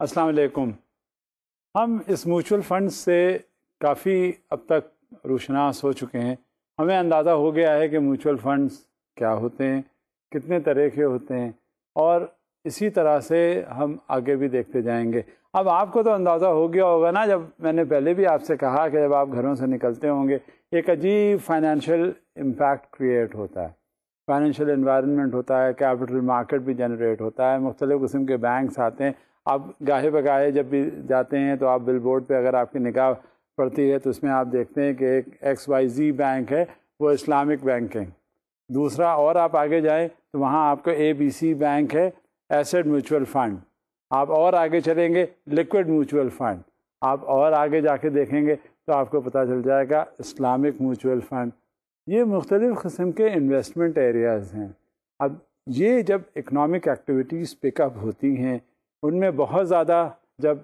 السلام علیکم۔ ہم اس میوچول فنڈ سے کافی اب تک روشناس ہو چکے ہیں، ہمیں اندازہ ہو گیا ہے کہ میوچول فنڈز کیا ہوتے ہیں، کتنے طرح کے ہوتے ہیں، اور اسی طرح سے ہم آگے بھی دیکھتے جائیں گے۔ اب آپ کو تو اندازہ ہو گیا ہوگا نا، جب میں نے پہلے بھی آپ سے کہا کہ جب آپ گھروں سے نکلتے ہوں گے ایک عجیب فائنینشیل امپیکٹ کریٹ ہوتا ہے، فائنینشیل انوائرمنٹ ہوتا ہے، کیپٹل مارکیٹ بھی جنریٹ ہوتا ہے، مختلف قسم کے بینکس آتے ہیں۔ آپ گاہے بگاہے جب بھی جاتے ہیں تو آپ بل بورڈ پہ اگر آپ کی نگاہ پڑتی ہے تو اس میں آپ دیکھتے ہیں کہ ایک XYZ بینک ہے، وہ اسلامک بینکنگ، دوسرا اور آپ آگے جائیں تو وہاں آپ کو ABC بینک ہے، ایسٹ میوچول فنڈ، آپ اور آگے چلیں گے لکوڈ میوچول فنڈ، آپ اور آگے جا کے دیکھیں گے تو آپ کو پتہ چل جائے گا اسلامک میوچول فنڈ۔ یہ مختلف قسم کے انویسٹمنٹ ایریاز ہیں۔ اب یہ جب اکنامک ایکٹیویٹیز پک اپ ہوتی ہیں، ان میں بہت زیادہ جب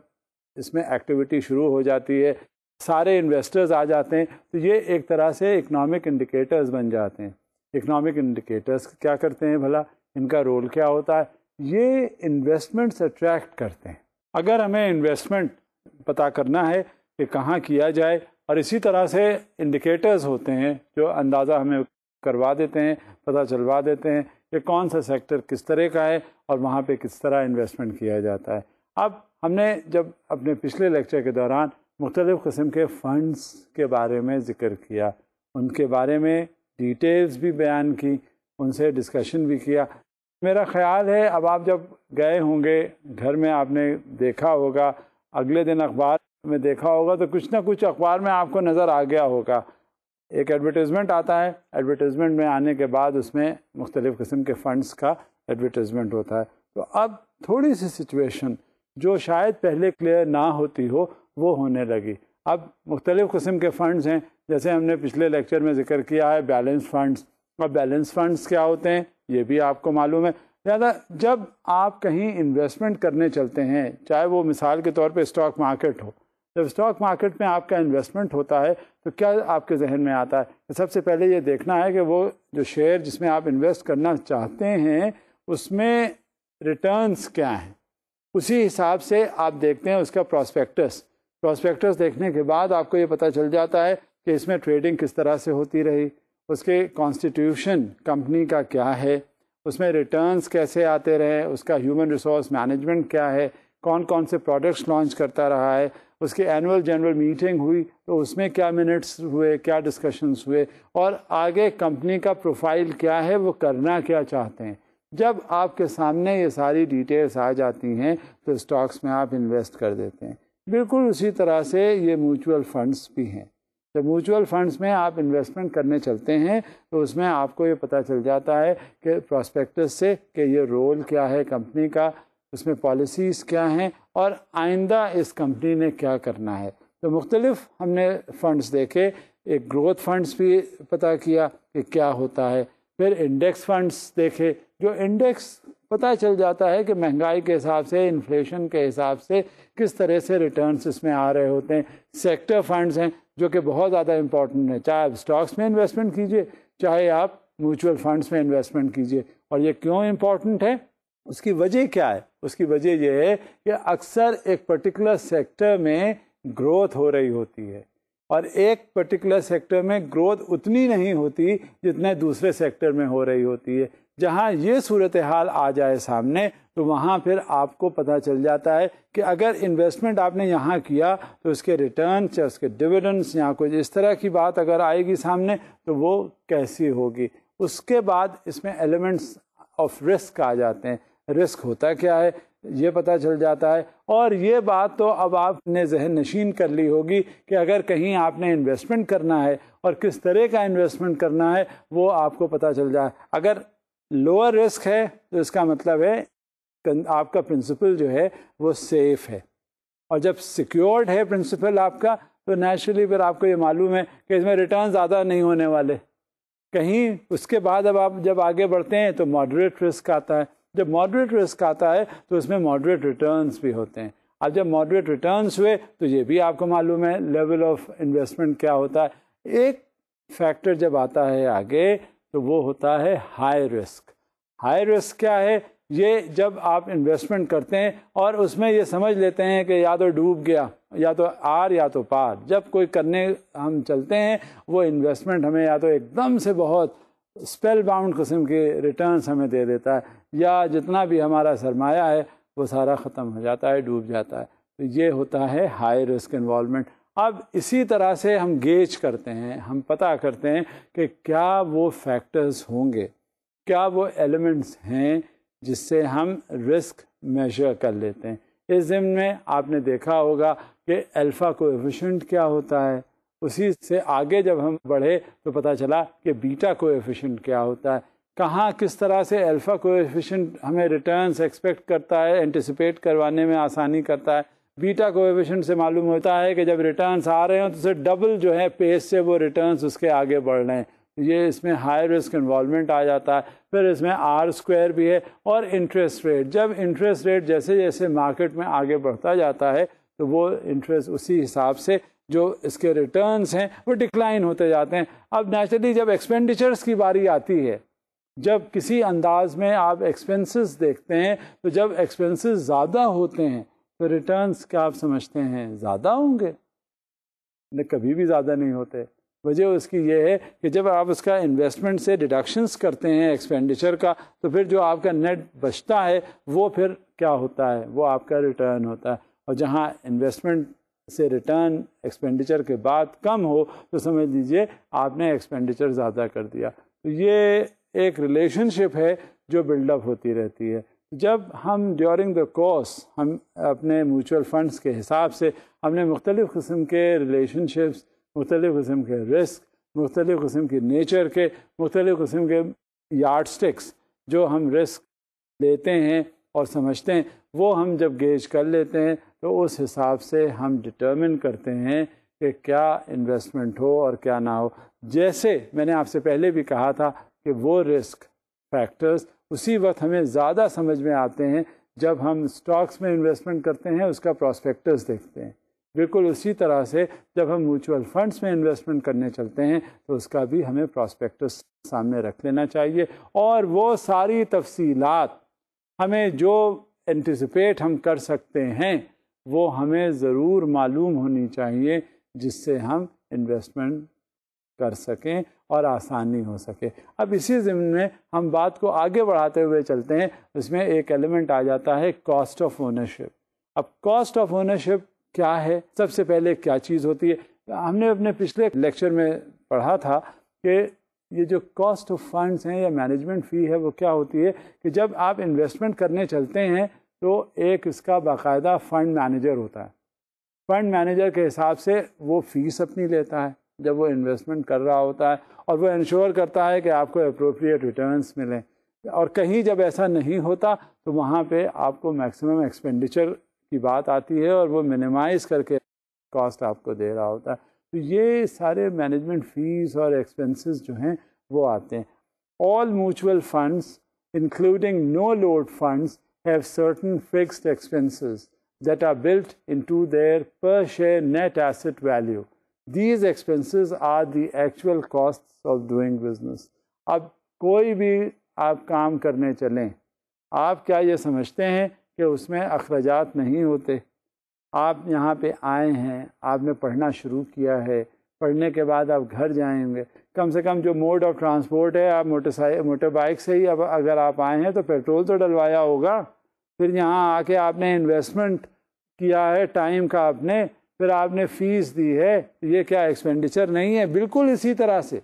اس میں ایکٹیویٹی شروع ہو جاتی ہے، سارے انویسٹرز آ جاتے ہیں، تو یہ ایک طرح سے اکنامک انڈیکیٹرز بن جاتے ہیں۔ اکنامک انڈیکیٹرز کیا کرتے ہیں بھلا، ان کا رول کیا ہوتا ہے؟ یہ انویسٹمنٹس اٹریکٹ کرتے ہیں۔ اگر ہمیں انویسٹمنٹ پتہ کرنا ہے کہ کہاں کیا جائے، اور اسی طرح سے انڈیکیٹرز ہوتے ہیں جو اندازہ ہمیں کروا دیتے ہیں، پتہ چلوا دیتے ہیں کہ کون سا سیکٹر کس طرح کا ہے اور وہاں پہ کس طرح انویسٹمنٹ کیا جاتا ہے۔ اب ہم نے جب اپنے پچھلے لیکچر کے دوران مختلف قسم کے فنڈز کے بارے میں ذکر کیا، ان کے بارے میں ڈیٹیلز بھی بیان کی، ان سے ڈسکشن بھی کیا۔ میرا خیال ہے اب آپ جب گئے ہوں گے گھر میں، آپ نے دیکھا ہوگا، اگلے دن اخبار میں دیکھا ہوگا تو کچھ نہ کچھ اخبار میں آپ کو نظر آ گیا ہوگا، ایک ایڈورٹیزمنٹ آتا ہے، ایڈورٹیزمنٹ میں آنے کے بعد اس میں مختلف قسم کے فنڈز کا ایڈورٹیزمنٹ ہوتا ہے۔ تو اب تھوڑی سی سچویشن جو شاید پہلے کلیئر نہ ہوتی ہو وہ ہونے لگی۔ اب مختلف قسم کے فنڈز ہیں، جیسے ہم نے پچھلے لیکچر میں ذکر کیا ہے بیلنس فنڈز۔ اب بیلنس فنڈز کیا ہوتے ہیں یہ بھی آپ کو معلوم ہے۔ لہٰذا جب آپ کہیں انویسٹمنٹ کرنے چلتے ہیں، چاہے وہ مثال کے طور پہ اسٹاک مارکیٹ ہو، جب اسٹاک مارکیٹ میں آپ کا انویسٹمنٹ ہوتا ہے تو کیا آپ کے ذہن میں آتا ہے؟ سب سے پہلے یہ دیکھنا ہے کہ وہ جو شیئر جس میں آپ انویسٹ کرنا چاہتے ہیں اس میں ریٹرنز کیا ہیں، اسی حساب سے آپ دیکھتے ہیں اس کا پراسپیکٹس دیکھنے کے بعد آپ کو یہ پتہ چل جاتا ہے کہ اس میں ٹریڈنگ کس طرح سے ہوتی رہی، اس کے کانسٹیٹیوشن کمپنی کا کیا ہے، اس میں ریٹرنز کیسے آتے رہے، اس کا ہیومن ریسورس مینجمنٹ کیا ہے، کون کون سے پروڈکٹس لانچ کرتا رہا ہے، اس کی اینول جنرل میٹنگ ہوئی تو اس میں کیا منٹس ہوئے، کیا ڈسکشنز ہوئے، اور آگے کمپنی کا پروفائل کیا ہے، وہ کرنا کیا چاہتے ہیں۔ جب آپ کے سامنے یہ ساری ڈیٹیلز آ جاتی ہیں تو اسٹاکس میں آپ انویسٹ کر دیتے ہیں۔ بالکل اسی طرح سے یہ میوچول فنڈز بھی ہیں۔ جب میوچول فنڈز میں آپ انویسٹمنٹ کرنے چلتے ہیں تو اس میں آپ کو یہ پتہ چل جاتا ہے کہ پراسپیکٹس سے کہ یہ رول کیا ہے کمپنی کا، اس میں پالیسیز کیا ہیں، اور آئندہ اس کمپنی نے کیا کرنا ہے۔ تو مختلف ہم نے فنڈز دیکھے، ایک گروتھ فنڈز بھی پتہ کیا کہ کیا ہوتا ہے، پھر انڈیکس فنڈز دیکھے، جو انڈیکس پتہ چل جاتا ہے کہ مہنگائی کے حساب سے، انفلیشن کے حساب سے کس طرح سے ریٹرنز اس میں آ رہے ہوتے ہیں۔ سیکٹر فنڈز ہیں جو کہ بہت زیادہ امپورٹنٹ ہیں، چاہے آپ اسٹاکس میں انویسٹمنٹ کیجئے، چاہے آپ میوچول فنڈز میں انویسٹمنٹ کیجئے۔ اور یہ کیوں امپورٹنٹ ہے، اس کی وجہ کیا ہے؟ اس کی وجہ یہ ہے کہ اکثر ایک پرٹیکولر سیکٹر میں گروتھ ہو رہی ہوتی ہے، اور ایک پرٹیکولر سیکٹر میں گروتھ اتنی نہیں ہوتی جتنے دوسرے سیکٹر میں ہو رہی ہوتی ہے۔ جہاں یہ صورتحال آ جائے سامنے تو وہاں پھر آپ کو پتہ چل جاتا ہے کہ اگر انویسٹمنٹ آپ نے یہاں کیا تو اس کے ریٹرنس یا اس کے ڈویڈنڈس یا کچھ اس طرح کی بات اگر آئے گی سامنے تو وہ کیسی ہوگی۔ اس کے بعد اس میں ایلیمنٹس آف رسک آ جاتے ہیں، رسک ہوتا کیا ہے یہ پتہ چل جاتا ہے۔ اور یہ بات تو اب آپ نے ذہن نشین کر لی ہوگی کہ اگر کہیں آپ نے انویسٹمنٹ کرنا ہے اور کس طرح کا انویسٹمنٹ کرنا ہے وہ آپ کو پتہ چل جائے۔ اگر لوور رسک ہے تو اس کا مطلب ہے آپ کا پرنسپل جو ہے وہ سیف ہے، اور جب سیکیورڈ ہے پرنسپل آپ کا تو نیچرلی پھر آپ کو یہ معلوم ہے کہ اس میں ریٹرن زیادہ نہیں ہونے والے۔ کہیں اس کے بعد اب آپ جب آگے بڑھتے ہیں تو ماڈریٹ رسک آتا ہے، جب ماڈریٹ رسک آتا ہے تو اس میں ماڈریٹ ریٹرنز بھی ہوتے ہیں۔ اب جب ماڈریٹ ریٹرنز ہوئے تو یہ بھی آپ کو معلوم ہے لیول آف انویسٹمنٹ کیا ہوتا ہے۔ ایک فیکٹر جب آتا ہے آگے تو وہ ہوتا ہے ہائی رسک۔ ہائی رسک کیا ہے؟ یہ جب آپ انویسٹمنٹ کرتے ہیں اور اس میں یہ سمجھ لیتے ہیں کہ یا تو ڈوب گیا یا تو آر یا تو پار، جب کوئی کرنے ہم چلتے ہیں وہ انویسٹمنٹ ہمیں یا تو ایک دم سے بہت اسپیل باؤنڈ قسم کے ریٹرنس ہمیں دے دیتا ہے، یا جتنا بھی ہمارا سرمایہ ہے وہ سارا ختم ہو جاتا ہے، ڈوب جاتا ہے. تو یہ ہوتا ہے ہائی رسک انوالومنٹ. اب اسی طرح سے ہم گیج کرتے ہیں، ہم پتہ کرتے ہیں کہ کیا وہ فیکٹرز ہوں گے، کیا وہ ایلیمنٹس ہیں جس سے ہم رسک میجر کر لیتے ہیں. اس ضمن میں آپ نے دیکھا ہوگا کہ الفا کوایفیشنٹ کیا ہوتا ہے، اسی سے آگے جب ہم بڑھے تو پتہ چلا کہ بیٹا کوایفیشنٹ کیا ہوتا ہے، کہاں کس طرح سے الفا کوایفیشنٹ ہمیں ریٹرنس ایکسپیکٹ کرتا ہے، اینٹیسپیٹ کروانے میں آسانی کرتا ہے. بیٹا کوایفیشنٹ سے معلوم ہوتا ہے کہ جب ریٹرنس آ رہے ہیں تو اسے ڈبل جو ہے پیس سے وہ ریٹرنس اس کے آگے بڑھ رہے ہیں. یہ اس میں ہائی رسک انوالومنٹ آ جاتا ہے. پھر اس میں آر اسکوائر بھی ہے، اور انٹرسٹ ریٹ. جب انٹرسٹ ریٹ جیسے جیسے مارکیٹ میں آگے بڑھتا جاتا ہے تو وہ انٹرسٹ اسی حساب سے جو اس کے ریٹرنس ہیں وہ ڈکلائن ہوتے جاتے ہیں. اب نیچرلی جب ایکسپینڈیچرز کی باری آتی ہے، جب کسی انداز میں آپ ایکسپنسز دیکھتے ہیں تو جب ایکسپنسز زیادہ ہوتے ہیں تو ریٹرنس کیا آپ سمجھتے ہیں زیادہ ہوں گے؟ کبھی بھی زیادہ نہیں ہوتے. وجہ اس کی یہ ہے کہ جب آپ اس کا انویسٹمنٹ سے ڈیڈکشنز کرتے ہیں ایکسپینڈیچر کا، تو پھر جو آپ کا نیٹ بچتا ہے وہ پھر کیا ہوتا ہے، وہ آپ کا ریٹرن ہوتا ہے. اور جہاں انویسٹمنٹ سے ریٹرن ایکسپینڈیچر کے بعد کم ہو تو سمجھ لیجئے آپ نے ایکسپینڈیچر زیادہ کر دیا. تو یہ ایک ریلیشن شپ ہے جو بلڈ اپ ہوتی رہتی ہے. جب ہم ڈیورنگ دا کورس ہم اپنے میوچل فنڈس کے حساب سے ہم نے مختلف قسم کے ریلیشن شپس، مختلف قسم کے رسک، مختلف قسم کی نیچر کے، مختلف قسم کے یارڈ سٹکس جو ہم رسک لیتے ہیں اور سمجھتے ہیں، وہ ہم جب گیج کر لیتے ہیں تو اس حساب سے ہم ڈٹرمن کرتے ہیں کہ کیا انویسٹمنٹ ہو اور کیا نہ ہو. جیسے میں نے آپ سے پہلے بھی کہا تھا کہ وہ رسک فیکٹرز اسی وقت ہمیں زیادہ سمجھ میں آتے ہیں جب ہم اسٹاکس میں انویسٹمنٹ کرتے ہیں، اس کا پراسپیکٹس دیکھتے ہیں. بالکل اسی طرح سے جب ہم میوچول فنڈس میں انویسٹمنٹ کرنے چلتے ہیں تو اس کا بھی ہمیں پراسپیکٹس سامنے رکھ لینا چاہیے، اور وہ ساری تفصیلات ہمیں جو انٹیسپیٹ ہم کر سکتے ہیں وہ ہمیں ضرور معلوم ہونی چاہیے، جس سے ہم انویسٹمنٹ کر سکیں اور آسانی ہو سکے. اب اسی ضمن میں ہم بات کو آگے بڑھاتے ہوئے چلتے ہیں. اس میں ایک ایلیمنٹ آ جاتا ہے کاسٹ آف اونرشپ. اب کاسٹ آف اونرشپ کیا ہے؟ سب سے پہلے کیا چیز ہوتی ہے؟ ہم نے اپنے پچھلے لیکچر میں پڑھا تھا کہ یہ جو کاسٹ آف فنڈس ہیں یا مینجمنٹ فی ہے وہ کیا ہوتی ہے کہ جب آپ انویسٹمنٹ کرنے چلتے ہیں تو ایک اس کا باقاعدہ فنڈ مینیجر ہوتا ہے. فنڈ مینیجر کے حساب سے وہ فیس اپنی لیتا ہے جب وہ انویسٹمنٹ کر رہا ہوتا ہے، اور وہ انشور کرتا ہے کہ آپ کو اپروپریٹ ریٹرنس ملیں. اور کہیں جب ایسا نہیں ہوتا تو وہاں پہ آپ کو میکسیمم ایکسپینڈیچر کی بات آتی ہے اور وہ منیمائز کر کے کاسٹ آپ کو دے رہا ہوتا ہے. تو یہ سارے مینجمنٹ فیس اور ایکسپنسز جو ہیں وہ آتے ہیں. All mutual funds including no load funds have certain fixed expenses that are built into their per share net asset value. These expenses are the actual costs of doing business. اب کوئی بھی آپ کام کرنے چلیں، آپ کیا یہ سمجھتے ہیں کہ اس میں اخراجات نہیں ہوتے؟ آپ یہاں پہ آئے ہیں، آپ نے پڑھنا شروع کیا ہے، پڑھنے کے بعد آپ گھر جائیں گے، کم سے کم جو موڈ آف ٹرانسپورٹ ہے، آپ موٹر بائک سے ہی اب اگر آپ آئے ہیں تو پیٹرول تو ڈلوایا ہوگا. پھر یہاں آ کے آپ نے انویسٹمنٹ کیا ہے ٹائم کا، پھر آپ نے فیس دی ہے. یہ کیا ایکسپینڈیچر نہیں ہے؟ بالکل اسی طرح سے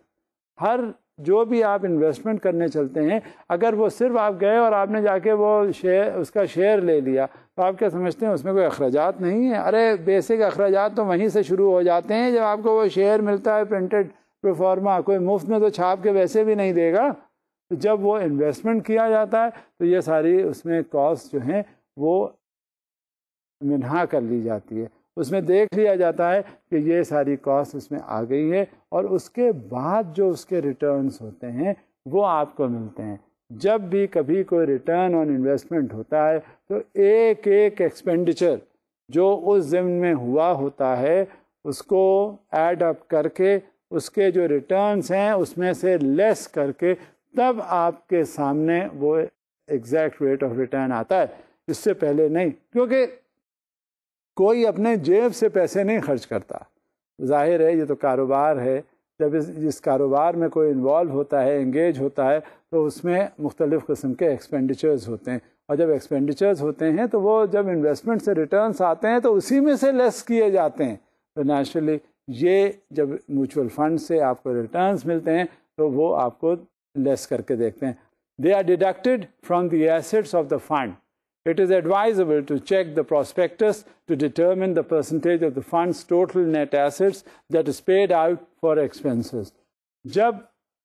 ہر جو بھی آپ انویسٹمنٹ کرنے چلتے ہیں، اگر وہ صرف آپ گئے اور آپ نے جا کے وہ شیئر اس کا شیئر لے لیا تو آپ کیا سمجھتے ہیں اس میں کوئی اخراجات نہیں ہے؟ ارے بیسک اخراجات تو وہیں سے شروع ہو جاتے ہیں جب آپ کو وہ شیئر ملتا ہے پرنٹڈ پروفارما. کوئی مفت میں تو چھاپ کے ویسے بھی نہیں دے گا. تو جب وہ انویسٹمنٹ کیا جاتا ہے تو یہ ساری اس میں کاسٹ جو ہیں وہ منہا کر لی جاتی ہے. اس میں دیکھ لیا جاتا ہے کہ یہ ساری کاسٹ اس میں آ گئی ہے، اور اس کے بعد جو اس کے ریٹرنز ہوتے ہیں وہ آپ کو ملتے ہیں. جب بھی کبھی کوئی ریٹرن آن انویسٹمنٹ ہوتا ہے تو ایک ایک ایکسپینڈیچر جو اس ضمن میں ہوا ہوتا ہے اس کو ایڈ اپ کر کے اس کے جو ریٹرنز ہیں اس میں سے لیس کر کے تب آپ کے سامنے وہ ایگزیکٹ ریٹ آف ریٹرن آتا ہے، اس سے پہلے نہیں، کیونکہ کوئی اپنے جیب سے پیسے نہیں خرچ کرتا. ظاہر ہے یہ تو کاروبار ہے، جب جس کاروبار میں کوئی انوالو ہوتا ہے، انگیج ہوتا ہے، تو اس میں مختلف قسم کے ایکسپینڈیچرز ہوتے ہیں، اور جب ایکسپینڈیچرز ہوتے ہیں تو وہ جب انویسٹمنٹ سے ریٹرنس آتے ہیں تو اسی میں سے لیس کیے جاتے ہیں. تو نیچرلی یہ جب میوچول فنڈ سے آپ کو ریٹرنس ملتے ہیں تو وہ آپ کو لیس کر کے دیکھتے ہیں. They are dedicated from the assets of the fund. It is advisable to check the prospectus to determine the percentage of the fund's total net assets that is paid out for expenses. جب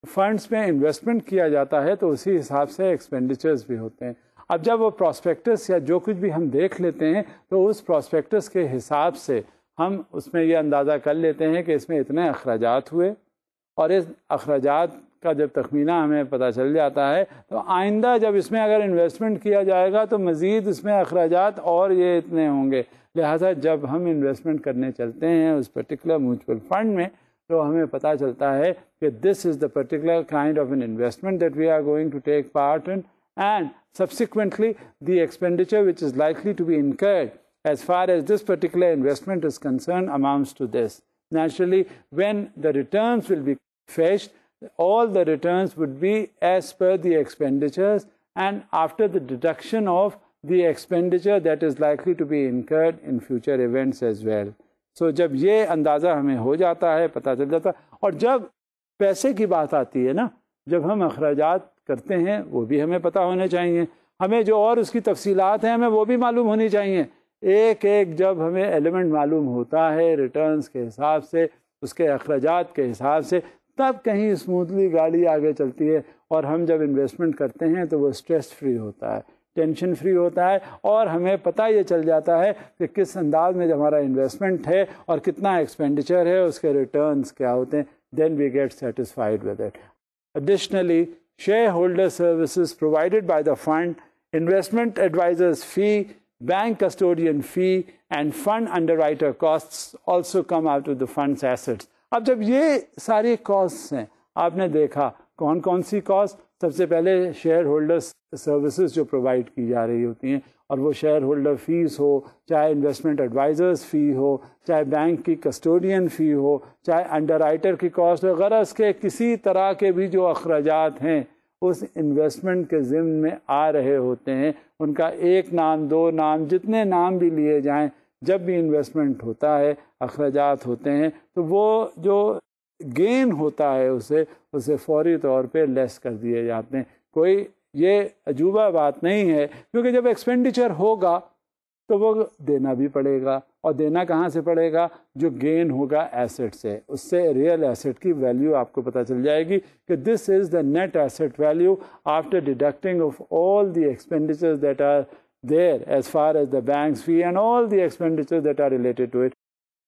funds میں investment کیا جاتا ہے تو اسی حساب سے expenditures بھی ہوتے ہیں. اب جب وہ پراسپیکٹس یا جو کچھ بھی ہم دیکھ لیتے ہیں تو اس پراسپیکٹس کے حساب سے ہم اس میں یہ اندازہ کر لیتے ہیں کہ اس میں اتنے اخراجات ہوئے، اور اس اخراجات کا جب تخمینہ ہمیں پتہ چل جاتا ہے تو آئندہ جب اس میں اگر انویسٹمنٹ کیا جائے گا تو مزید اس میں اخراجات اور یہ اتنے ہوں گے. لہٰذا جب ہم انویسٹمنٹ کرنے چلتے ہیں اس پرٹیکولر میوچول فنڈ میں تو ہمیں پتہ چلتا ہے کہ this is the particular kind of an investment that we are going to take part in, and subsequently the expenditure which is likely to be incurred as far as this particular investment is concerned amounts to this. Naturally, when the returns will be fetched, all the returns would be as per the expenditures and after the deduction of the expenditure that is likely to be incurred in future events as well. So جب یہ اندازہ ہمیں ہو جاتا ہے، پتہ چل جاتا ہے، اور جب پیسے کی بات آتی ہے نا، جب ہم اخراجات کرتے ہیں وہ بھی ہمیں پتہ ہونے چاہیے، ہمیں جو اور اس کی تفصیلات ہیں ہمیں وہ بھی معلوم ہونی چاہیے. ایک ایک جب ہمیں ایلیمنٹ معلوم ہوتا ہے ریٹرنز کے حساب سے، اس کے اخراجات کے حساب سے، تب کہیں اسموتھلی گاڑی آگے چلتی ہے. اور ہم جب انویسٹمنٹ کرتے ہیں تو وہ اسٹریس فری ہوتا ہے، ٹینشن فری ہوتا ہے، اور ہمیں پتہ یہ چل جاتا ہے کہ کس انداز میں ہمارا انویسٹمنٹ ہے اور کتنا ایکسپینڈیچر ہے، اس کے ریٹرنز کیا ہوتے ہیں. Then we get satisfied with it. Additionally, shareholder services provided by the fund, investment advisors fee, bank custodian fee and fund underwriter costs also come out of the fund's assets. اب جب یہ ساری cost ہیں، آپ نے دیکھا کون کون سی کاسٹ، سب سے پہلے شیئر ہولڈر سروسز جو پرووائڈ کی جا رہی ہوتی ہیں، اور وہ شیئر ہولڈر فیس ہو، چاہے انویسٹمنٹ ایڈوائزرز فی ہو، چاہے بینک کی کسٹوڈین فی ہو، چاہے انڈر رائٹر کی کاسٹ ہو، غرض کے کسی طرح کے بھی جو اخراجات ہیں اس انویسٹمنٹ کے ضمن میں آ رہے ہوتے ہیں، ان کا ایک نام، دو نام، جتنے نام بھی لیے جائیں، جب بھی انویسٹمنٹ ہوتا ہے اخراجات ہوتے ہیں تو وہ جو گین ہوتا ہے اسے فوری طور پہ لیس کر دیے جاتے ہیں. کوئی یہ عجوبہ بات نہیں ہے، کیونکہ جب ایکسپینڈیچر ہوگا تو وہ دینا بھی پڑے گا، اور دینا کہاں سے پڑے گا؟ جو گین ہوگا ایسٹ سے، اس سے ریئل ایسٹ کی ویلیو آپ کو پتہ چل جائے گی کہ this is the net asset value after deducting of all the expenditures that are there as far as the bank's fee and all the expenditures that are related to it.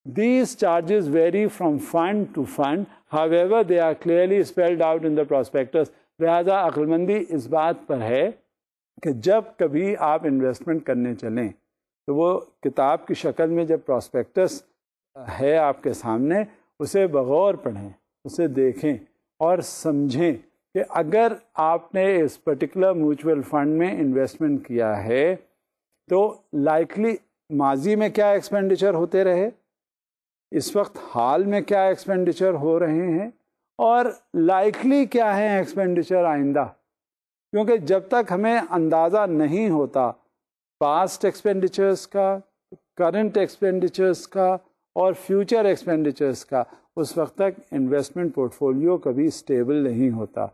These charges vary from fund to fund. However, they are clearly spelled out in the prospectus. لہذا عقل مندی اس بات پر ہے کہ جب کبھی آپ investment کرنے چلیں تو وہ کتاب کی شکل میں جب پراسپیکٹس ہے آپ کے سامنے، اسے بغور پڑھیں، اسے دیکھیں اور سمجھیں کہ اگر آپ نے اس پرٹیکولر میوچول فنڈ میں انویسٹمنٹ کیا ہے تو لائکلی ماضی میں کیا ایکسپینڈیچر ہوتے رہے، اس وقت حال میں کیا ایکسپینڈیچر ہو رہے ہیں، اور لائکلی کیا ہے ایکسپینڈیچر آئندہ. کیونکہ جب تک ہمیں اندازہ نہیں ہوتا پاسٹ ایکسپینڈیچرز کا، کرنٹ ایکسپینڈیچرز کا اور فیوچر ایکسپینڈیچرز کا، اس وقت تک انویسٹمنٹ پورٹ فولیو کبھی اسٹیبل نہیں ہوتا.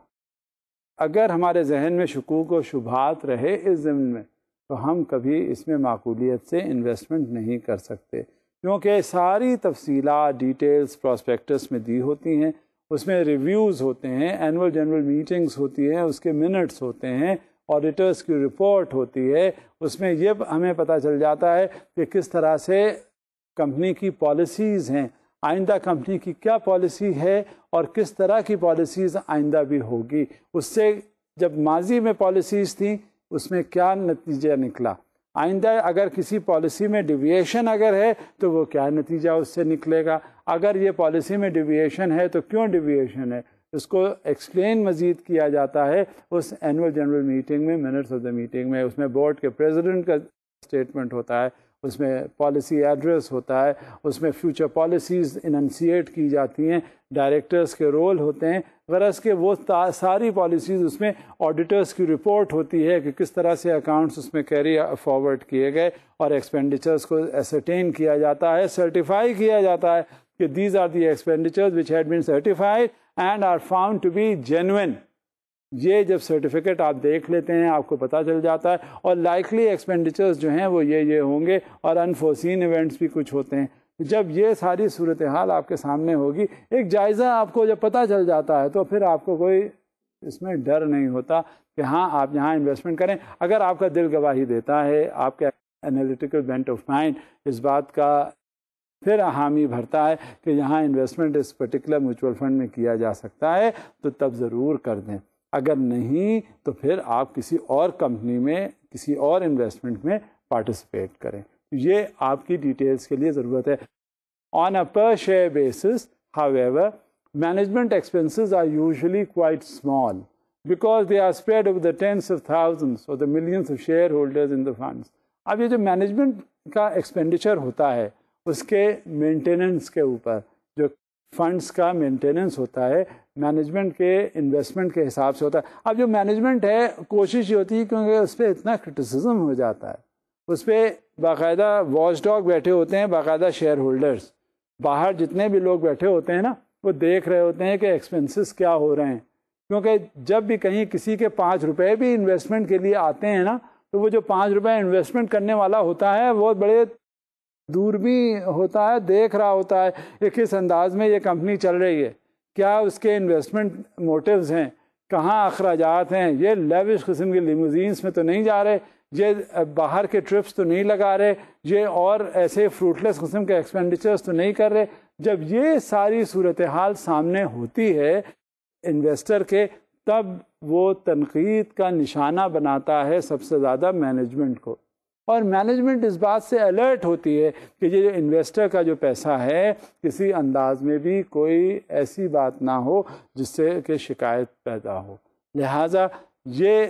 اگر ہمارے ذہن میں شکوک و شبہات رہے اس ضمن میں تو ہم کبھی اس میں معقولیت سے انویسٹمنٹ نہیں کر سکتے، کیونکہ ساری تفصیلات ڈیٹیلز پراسپیکٹس میں دی ہوتی ہیں، اس میں ریویوز ہوتے ہیں، اینول جنرل میٹنگز ہوتی ہیں، اس کے منٹس ہوتے ہیں، آڈیٹرز کی رپورٹ ہوتی ہے، اس میں یہ ہمیں پتہ چل جاتا ہے کہ کس طرح سے کمپنی کی پالیسیز ہیں، آئندہ کمپنی کی کیا پالیسی ہے اور کس طرح کی پالیسیز آئندہ بھی ہوگی. اس سے جب ماضی میں پالیسیز تھیں اس میں کیا نتیجہ نکلا، آئندہ اگر کسی پالیسی میں ڈیویشن اگر ہے تو وہ کیا نتیجہ اس سے نکلے گا، اگر یہ پالیسی میں ڈیویشن ہے تو کیوں ڈیویشن ہے، اس کو ایکسپلین مزید کیا جاتا ہے اس اینول جنرل میٹنگ میں، منٹس آف دا میٹنگ میں. اس میں بورڈ کے پریزیڈنٹ کا اسٹیٹمنٹ ہوتا ہے، اس میں پالیسی ایڈریس ہوتا ہے، اس میں فیوچر پالیسیز اننسیٹ کی جاتی ہیں، ڈائریکٹرز کے رول ہوتے ہیں. غرض کہ وہ ساری پالیسیز اس میں آڈیٹرز کی رپورٹ ہوتی ہے کہ کس طرح سے اکاؤنٹس اس میں کیری فارورڈ کیے گئے، اور ایکسپینڈیچرز کو ایسرٹین کیا جاتا ہے، سرٹیفائی کیا جاتا ہے کہ these are the expenditures which had been certified and are found to be genuine. یہ جب سرٹیفکیٹ آپ دیکھ لیتے ہیں آپ کو پتہ چل جاتا ہے، اور لائکلی ایکسپینڈیچرز جو ہیں وہ یہ ہوں گے، اور انفورسین ایونٹس بھی کچھ ہوتے ہیں. جب یہ ساری صورتحال آپ کے سامنے ہوگی، ایک جائزہ آپ کو جب پتہ چل جاتا ہے، تو پھر آپ کو کوئی اس میں ڈر نہیں ہوتا کہ ہاں آپ یہاں انویسٹمنٹ کریں. اگر آپ کا دل گواہی دیتا ہے، آپ کا انالیٹیکل بینٹ آف مائنڈ اس بات کا پھر حامی بھرتا ہے کہ یہاں انویسٹمنٹ اس پرٹیکولر میوچول فنڈ میں کیا جا سکتا ہے، تو تب ضرور کر دیں. اگر نہیں تو پھر آپ کسی اور کمپنی میں، کسی اور انویسٹمنٹ میں پارٹیسپیٹ کریں. یہ آپ کی ڈیٹیلز کے لیے ضرورت ہے. On a per share basis however management expenses are usually quite small because they are spread over the tens of thousands or the millions of shareholders in the funds. اب یہ جو مینجمنٹ کا expenditure ہوتا ہے اس کے maintenance کے اوپر، جو فنڈس کا مینٹیننس ہوتا ہے مینجمنٹ کے انویسٹمنٹ کے حساب سے ہوتا ہے. اب جو مینجمنٹ ہے کوشش یہ ہوتی ہے کیونکہ اس پہ اتنا کرٹیسزم ہو جاتا ہے، اس پہ باقاعدہ واچ ڈاگ بیٹھے ہوتے ہیں، باقاعدہ شیئر ہولڈرز باہر جتنے بھی لوگ بیٹھے ہوتے ہیں نا، وہ دیکھ رہے ہوتے ہیں کہ ایکسپنسز کیا ہو رہے ہیں. کیونکہ جب بھی کہیں کسی کے 5 روپے بھی انویسٹمنٹ کے لیے آتے ہیں نا، تو وہ جو 5 روپے انویسٹمنٹ کرنے والا ہوتا ہے وہ بڑے دور بھی ہوتا ہے، دیکھ رہا ہوتا ہے کہ کس انداز میں یہ کمپنی چل رہی ہے، کیا اس کے انویسٹمنٹ موٹیوز ہیں، کہاں اخراجات ہیں، یہ لیوش قسم کے لیموزینس میں تو نہیں جا رہے، یہ باہر کے ٹرپس تو نہیں لگا رہے، یہ اور ایسے فروٹلیس قسم کے ایکسپینڈیچرز تو نہیں کر رہے. جب یہ ساری صورتحال سامنے ہوتی ہے انویسٹر کے، تب وہ تنقید کا نشانہ بناتا ہے سب سے زیادہ مینجمنٹ کو. اور مینجمنٹ اس بات سے الرٹ ہوتی ہے کہ یہ جو انویسٹر کا جو پیسہ ہے کسی انداز میں بھی کوئی ایسی بات نہ ہو جس سے کہ شکایت پیدا ہو. لہٰذا یہ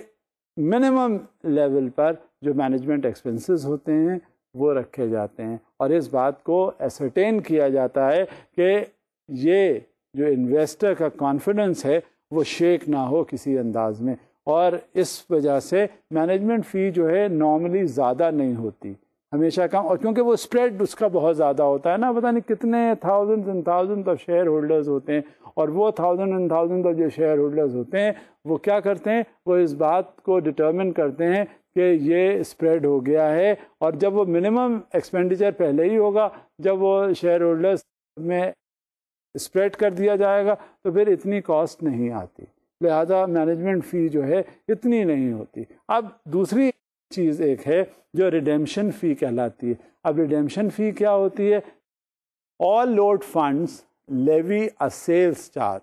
منیمم لیول پر جو مینجمنٹ ایکسپنسز ہوتے ہیں وہ رکھے جاتے ہیں، اور اس بات کو ایسرٹین کیا جاتا ہے کہ یہ جو انویسٹر کا کانفیڈنس ہے وہ شیک نہ ہو کسی انداز میں. اور اس وجہ سے مینجمنٹ فی جو ہے نارملی زیادہ نہیں ہوتی، ہمیشہ کم، اور کیونکہ وہ اسپریڈ اس کا بہت زیادہ ہوتا ہے نا، پتہ نہیں کتنے thousand and thousand of share holders ہوتے ہیں، اور وہ تھاؤزنڈ اینڈ تھاؤزنڈ آف جو شیئر ہولڈرز ہوتے ہیں وہ کیا کرتے ہیں، وہ اس بات کو ڈٹرمن کرتے ہیں کہ یہ اسپریڈ ہو گیا ہے. اور جب وہ منیمم ایکسپینڈیچر پہلے ہی ہوگا، جب وہ شیئر ہولڈرز میں اسپریڈ کر دیا جائے گا تو پھر اتنی کاسٹ نہیں آتی، لہذا مینجمنٹ فی جو ہے اتنی نہیں ہوتی. اب دوسری چیز ایک ہے جو ریڈیمشن فی کہلاتی ہے. اب ریڈیمشن فی کیا ہوتی ہے؟ All load funds levy a sales charge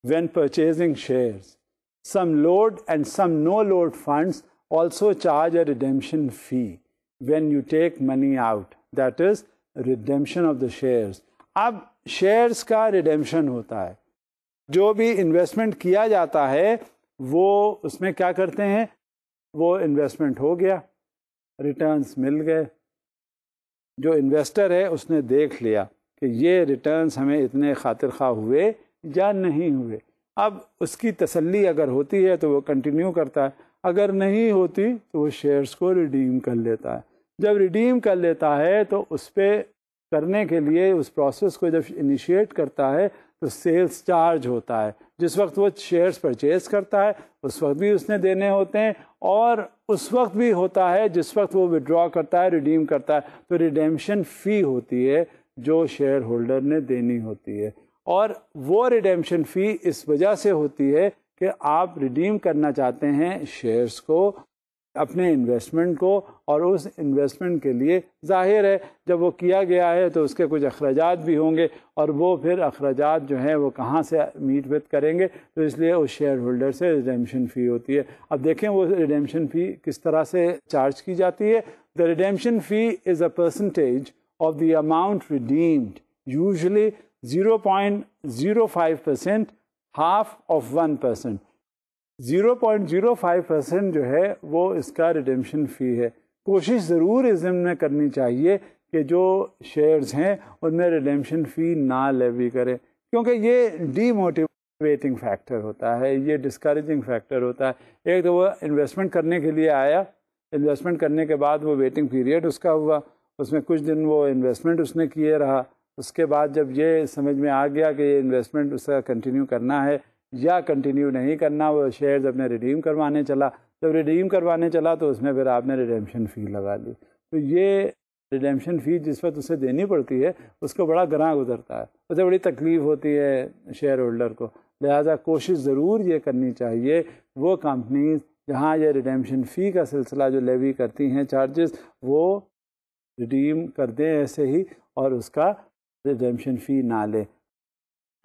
when purchasing shares. Some load and some no load funds also charge a redemption fee when you take money out. That is redemption of the shares. اب shares کا redemption ہوتا ہے، جو بھی investment کیا جاتا ہے وہ اس میں کیا کرتے ہیں، وہ انویسٹمنٹ ہو گیا، ریٹرنز مل گئے، جو انویسٹر ہے اس نے دیکھ لیا کہ یہ ریٹرنز ہمیں اتنے خاطر خواہ ہوئے یا نہیں ہوئے. اب اس کی تسلی اگر ہوتی ہے تو وہ کنٹینیو کرتا ہے، اگر نہیں ہوتی تو وہ شیئرز کو ریڈیم کر لیتا ہے. جب ریڈیم کر لیتا ہے تو اس پہ کرنے کے لیے اس پروسیس کو جب انیشیٹ کرتا ہے تو سیلز چارج ہوتا ہے. جس وقت وہ شیئرز پرچیز کرتا ہے اس وقت بھی اس نے دینے ہوتے ہیں، اور اس وقت بھی ہوتا ہے جس وقت وہ وڈرا کرتا ہے، ریڈیم کرتا ہے، تو ریڈیمشن فی ہوتی ہے جو شیئر ہولڈر نے دینی ہوتی ہے. اور وہ ریڈیمشن فی اس وجہ سے ہوتی ہے کہ آپ ریڈیم کرنا چاہتے ہیں شیئرز کو، اپنے انویسٹمنٹ کو، اور اس انویسٹمنٹ کے لیے ظاہر ہے جب وہ کیا گیا ہے تو اس کے کچھ اخراجات بھی ہوں گے، اور وہ پھر اخراجات جو ہیں وہ کہاں سے میٹ وت کریں گے، تو اس لیے اس شیئر ہولڈر سے ریڈیمشن فی ہوتی ہے. اب دیکھیں وہ ریڈیمشن فی کس طرح سے چارج کی جاتی ہے. The redemption fee is a percentage of the amount redeemed, usually 0.05% 1%. 0.05% جو ہے وہ اس کا ریڈیمشن فی ہے. کوشش ضرور اس ضمن میں کرنی چاہیے کہ جو شیئرز ہیں ان میں ریڈیمشن فی نہ لیوی کرے، کیونکہ یہ ڈی موٹیویٹنگ فیکٹر ہوتا ہے، یہ ڈسکریجنگ فیکٹر ہوتا ہے. ایک تو وہ انویسٹمنٹ کرنے کے لیے آیا، انویسٹمنٹ کرنے کے بعد وہ ویٹنگ پیریڈ اس کا ہوا، اس میں کچھ دن وہ انویسٹمنٹ اس نے کیے رہا، اس کے بعد جب یہ سمجھ میں آ گیا کہ یہ انویسٹمنٹ اس کا کنٹینیو کرنا ہے یا کنٹینیو نہیں کرنا، وہ شیئرز اپنے ریڈیم کروانے چلا. جب ریڈیم کروانے چلا تو اس میں پھر آپ نے ریڈیمشن فی لگا لی. تو یہ ریڈیمشن فی جس وقت اسے دینی پڑتی ہے اس کو بڑا گراں گزرتا ہے، اسے بڑی تکلیف ہوتی ہے شیئر ہولڈر کو. لہٰذا کوشش ضرور یہ کرنی چاہیے وہ کمپنیز جہاں یہ ریڈیمشن فی کا سلسلہ جو لیوی کرتی ہیں چارجز، وہ ریڈیم کر دیں ایسے ہی اور اس کا ریڈیمشن فی نہ لیں.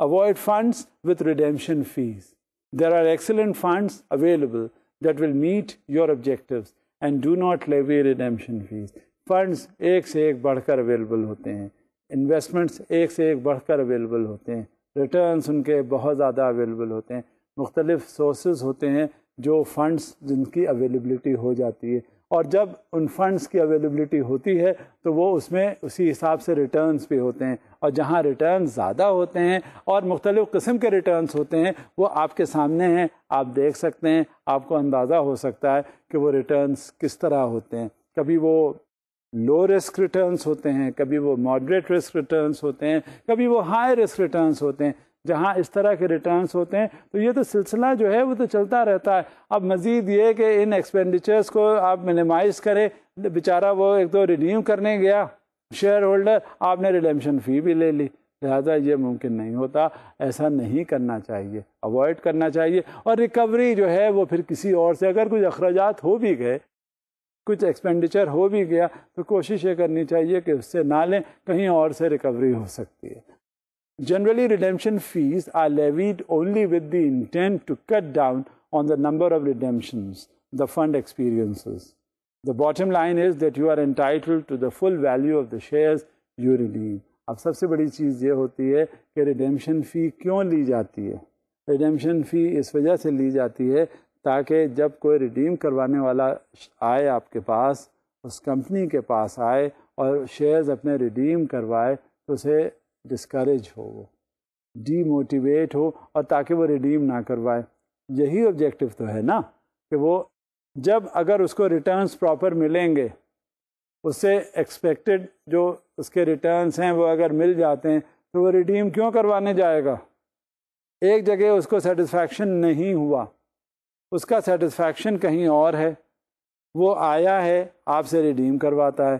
Avoid funds with redemption fees. There are excellent funds available that will meet your objectives and do not levy redemption fees. Funds ایک سے ایک بڑھ کر اویلیبل ہوتے ہیں، انویسٹمنٹس ایک سے ایک بڑھ کر اویلیبل ہوتے ہیں، ریٹرنس ان کے بہت زیادہ اویلیبل ہوتے ہیں، مختلف سورسز ہوتے ہیں جو فنڈس جن کی اویلیبلٹی ہو جاتی ہے، اور جب ان فنڈس کی اویلیبلٹی ہوتی ہے تو وہ اس میں اسی حساب سے ریٹرنز بھی ہوتے ہیں، اور جہاں ریٹرنز زیادہ ہوتے ہیں اور مختلف قسم کے ریٹرنز ہوتے ہیں وہ آپ کے سامنے ہیں، آپ دیکھ سکتے ہیں، آپ کو اندازہ ہو سکتا ہے کہ وہ ریٹرنز کس طرح ہوتے ہیں. کبھی وہ لو رسک ریٹرنز ہوتے ہیں، کبھی وہ ماڈریٹ رسک ریٹرنز ہوتے ہیں، کبھی وہ ہائی رسک ریٹرنز ہوتے ہیں. جہاں اس طرح کے ریٹرنز ہوتے ہیں تو یہ تو سلسلہ جو ہے وہ تو چلتا رہتا ہے. اب مزید یہ کہ ان ایکسپینڈیچرز کو آپ منیمائز کریں، بیچارہ وہ ایک تو ریڈیم کرنے گیا شیئر ہولڈر، آپ نے ریڈیمشن فی بھی لے لی. لہذا یہ ممکن نہیں ہوتا، ایسا نہیں کرنا چاہیے، اوائڈ کرنا چاہیے. اور ریکوری جو ہے وہ پھر کسی اور سے، اگر کچھ اخراجات ہو بھی گئے، کچھ ایکسپینڈیچر ہو بھی گیا تو کوشش یہ کرنی چاہیے کہ اس سے نہ لیں، کہیں اور سے ریکوری ہو سکتی ہے. Generally, redemption fees are levied only with the intent to cut down on the number of redemptions the fund experiences. The bottom line is that you are entitled to the full value of the shares you redeem. اب سب سے بڑی چیز یہ ہوتی ہے کہ redemption فی کیوں لی جاتی ہے. ریڈیمشن فی اس وجہ سے لی جاتی ہے تاکہ جب کوئی ریڈیم کروانے والا آئے آپ کے پاس، اس کمپنی کے پاس آئے اور شیئرز اپنے ریڈیم کروائے تو اسے ڈسکریج ہو، وہ ڈی موٹیویٹ ہو، اور تاکہ وہ ریڈیم نہ کروائے. یہی آبجیکٹو تو ہے نا کہ وہ جب اگر اس کو ریٹرنز پراپر ملیں گے، اس سے ایکسپیکٹڈ جو اس کے ریٹرنز ہیں وہ اگر مل جاتے ہیں تو وہ ریڈیم کیوں کروانے جائے گا. ایک جگہ اس کو سیٹسفیکشن نہیں ہوا، اس کا سیٹسفیکشن کہیں اور ہے، وہ آیا ہے آپ سے ریڈیم کرواتا ہے،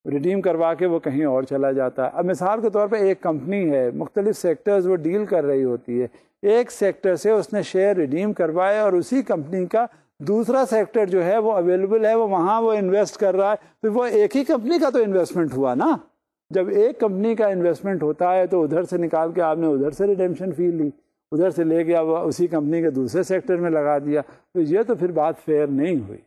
ریڈیم کروا کے وہ کہیں اور چلا جاتا ہے. اب مثال کے طور پہ ایک کمپنی ہے، مختلف سیکٹرز وہ ڈیل کر رہی ہوتی ہے، ایک سیکٹر سے اس نے شیئر ریڈیم کروائے اور اسی کمپنی کا دوسرا سیکٹر جو ہے وہ اویلیبل ہے، وہ وہاں وہ انویسٹ کر رہا ہے، تو وہ ایک ہی کمپنی کا تو انویسٹمنٹ ہوا نا. جب ایک کمپنی کا انویسٹمنٹ ہوتا ہے تو ادھر سے نکال کے آپ نے ادھر سے ریڈیمشن فی لی، ادھر سے لے گیا وہ اسی کمپنی کے دوسرے سیکٹر میں لگا دیا، تو یہ تو پھر بات فیئر نہیں ہوئی.